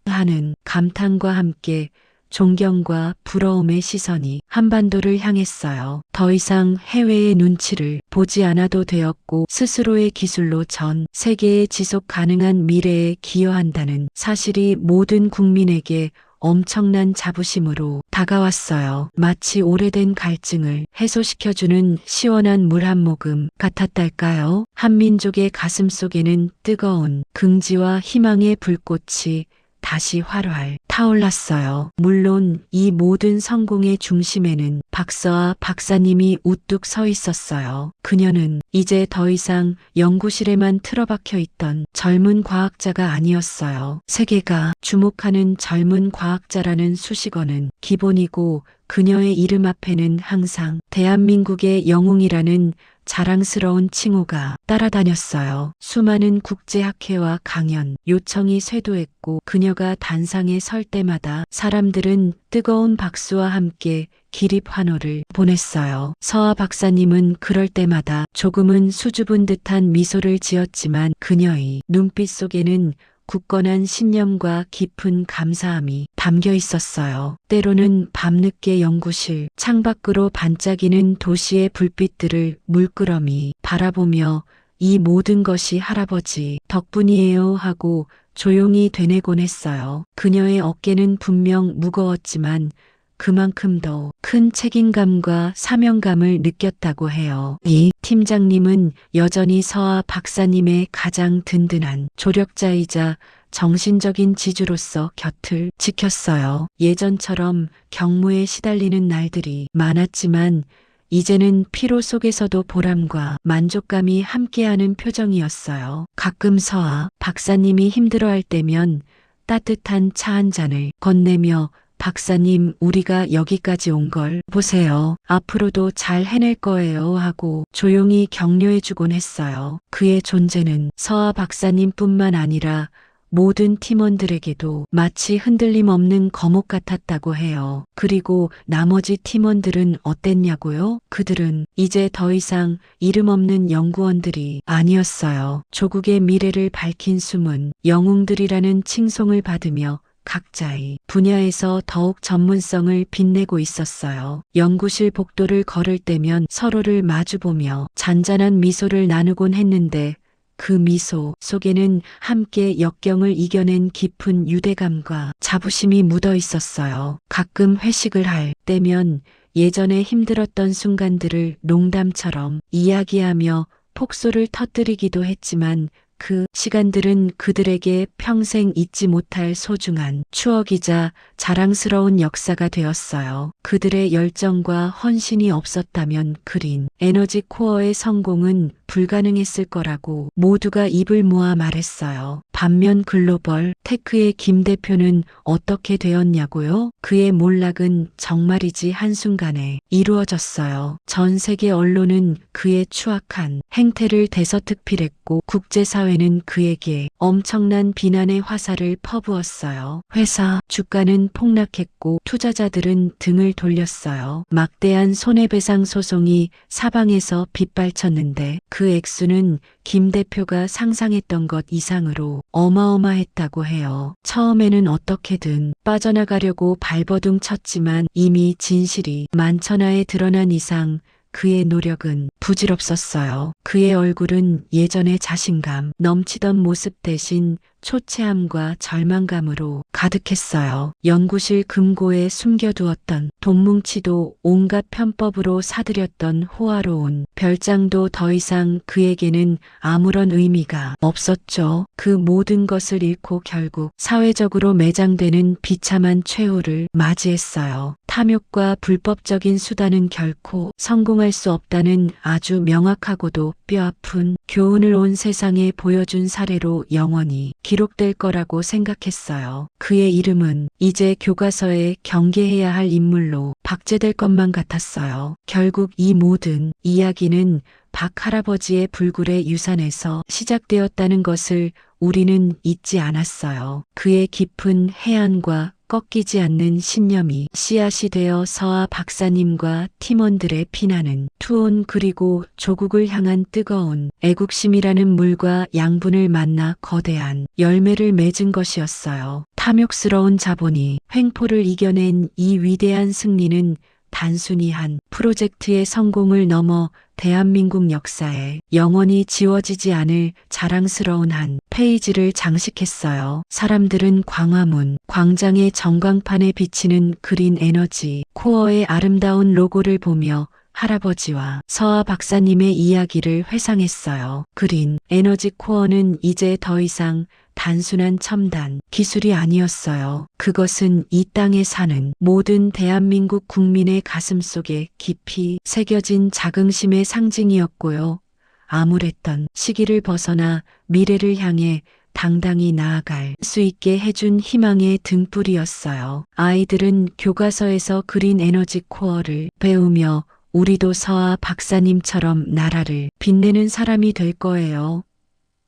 하는 감탄과 함께 존경과 부러움의 시선이 한반도를 향했어요. 더 이상 해외의 눈치를 보지 않아도 되었고 스스로의 기술로 전 세계의 지속 가능한 미래에 기여한다는 사실이 모든 국민에게 엄청난 자부심으로 다가왔어요. 마치 오래된 갈증을 해소시켜주는 시원한 물 한 모금 같았달까요? 한민족의 가슴 속에는 뜨거운 긍지와 희망의 불꽃이 다시 활활 타올랐어요. 물론 이 모든 성공의 중심에는 박사와 박사님이 우뚝 서 있었어요. 그녀는 이제 더 이상 연구실에만 틀어박혀 있던 젊은 과학자가 아니었어요. 세계가 주목하는 젊은 과학자라는 수식어는 기본이고 그녀의 이름 앞에는 항상 대한민국의 영웅이라는 자랑스러운 칭호가 따라다녔어요. 수많은 국제학회와 강연, 요청이 쇄도했고 그녀가 단상에 설 때마다 사람들은 뜨거운 박수와 함께 기립 환호를 보냈어요. 서아 박사님은 그럴 때마다 조금은 수줍은 듯한 미소를 지었지만 그녀의 눈빛 속에는 굳건한 신념과 깊은 감사함이 담겨 있었어요. 때로는 밤늦게 연구실 창밖으로 반짝이는 도시의 불빛들을 물끄러미 바라보며 이 모든 것이 할아버지 덕분이에요 하고 조용히 되뇌곤 했어요. 그녀의 어깨는 분명 무거웠지만 그만큼 더 큰 책임감과 사명감을 느꼈다고 해요. 이 팀장님은 여전히 서아 박사님의 가장 든든한 조력자이자 정신적인 지주로서 곁을 지켰어요. 예전처럼 경무에 시달리는 날들이 많았지만 이제는 피로 속에서도 보람과 만족감이 함께하는 표정이었어요. 가끔 서아 박사님이 힘들어할 때면 따뜻한 차 한 잔을 건네며 박사님, 우리가 여기까지 온 걸 보세요. 앞으로도 잘 해낼 거예요 하고 조용히 격려해주곤 했어요. 그의 존재는 서아 박사님뿐만 아니라 모든 팀원들에게도 마치 흔들림 없는 거목 같았다고 해요. 그리고 나머지 팀원들은 어땠냐고요? 그들은 이제 더 이상 이름 없는 연구원들이 아니었어요. 조국의 미래를 밝힌 숨은 영웅들이라는 칭송을 받으며 각자의 분야에서 더욱 전문성을 빛내고 있었어요. 연구실 복도를 걸을 때면 서로를 마주보며 잔잔한 미소를 나누곤 했는데 그 미소 속에는 함께 역경을 이겨낸 깊은 유대감과 자부심이 묻어 있었어요. 가끔 회식을 할 때면 예전에 힘들었던 순간들을 농담처럼 이야기하며 폭소를 터뜨리기도 했지만 그 시간들은 그들에게 평생 잊지 못할 소중한 추억이자 자랑스러운 역사가 되었어요. 그들의 열정과 헌신이 없었다면 그린 에너지 코어의 성공은 불가능했을 거라고 모두가 입을 모아 말했어요. 반면 글로벌 테크의 김 대표는 어떻게 되었냐고요? 그의 몰락은 정말이지 한순간에 이루어졌어요. 전 세계 언론은 그의 추악한 행태를 대서특필했고 국제사회는 그에게 엄청난 비난의 화살을 퍼부었어요. 회사 주가는 폭락했고 투자자들은 등을 돌렸어요. 막대한 손해배상 소송이 사방에서 빗발쳤는데 그 그 액수는 김 대표가 상상했던 것 이상으로 어마어마했다고 해요. 처음에는 어떻게든 빠져나가려고 발버둥 쳤지만 이미 진실이 만천하에 드러난 이상 그의 노력은 부질없었어요. 그의 얼굴은 예전의 자신감 넘치던 모습 대신 초췌함과 절망감으로 가득했어요. 연구실 금고에 숨겨두었던 돈뭉치도 온갖 편법으로 사들였던 호화로운 별장도 더 이상 그에게는 아무런 의미가 없었죠. 그 모든 것을 잃고 결국 사회적으로 매장되는 비참한 최후를 맞이했어요. 탐욕과 불법적인 수단은 결코 성공할 수 없다는 아주 명확하고도 뼈아픈 교훈을 온 세상에 보여준 사례로 영원히 기록될 거라고 생각했어요. 그의 이름은 이제 교과서에 경계해야 할 인물로 박제될 것만 같았어요. 결국 이 모든 이야기는 박 할아버지의 불굴의 유산에서 시작되었다는 것을 우리는 잊지 않았어요. 그의 깊은 해안과 꺾이지 않는 신념이 씨앗이 되어 서아 박사님과 팀원들의 피나는 투혼 그리고 조국을 향한 뜨거운 애국심이라는 물과 양분을 만나 거대한 열매를 맺은 것이었어요. 탐욕스러운 자본이 횡포를 이겨낸 이 위대한 승리는 단순히 한 프로젝트의 성공을 넘어 대한민국 역사에 영원히 지워지지 않을 자랑스러운 한 페이지를 장식했어요. 사람들은 광화문 광장의 전광판에 비치는 그린 에너지 코어의 아름다운 로고를 보며 할아버지와 서아 박사님의 이야기를 회상했어요. 그린 에너지 코어는 이제 더 이상 단순한 첨단 기술이 아니었어요. 그것은 이 땅에 사는 모든 대한민국 국민의 가슴 속에 깊이 새겨진 자긍심의 상징이었고요. 암울했던 시기를 벗어나 미래를 향해 당당히 나아갈 수 있게 해준 희망의 등불이었어요. 아이들은 교과서에서 그린 에너지 코어를 배우며 우리도 서아 박사님처럼 나라를 빛내는 사람이 될 거예요.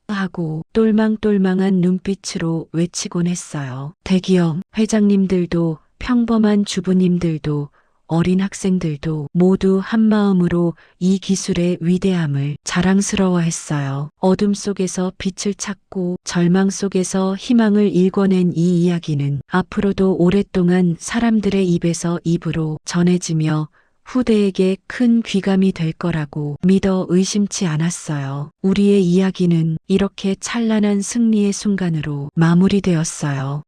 하고 똘망똘망한 눈빛으로 외치곤 했어요. 대기업 회장님들도 평범한 주부님들도 어린 학생들도 모두 한마음으로 이 기술의 위대함을 자랑스러워했어요. 어둠 속에서 빛을 찾고 절망 속에서 희망을 일궈낸 이 이야기는 앞으로도 오랫동안 사람들의 입에서 입으로 전해지며 후대에게 큰 귀감이 될 거라고 믿어 의심치 않았어요. 우리의 이야기는 이렇게 찬란한 승리의 순간으로 마무리되었어요.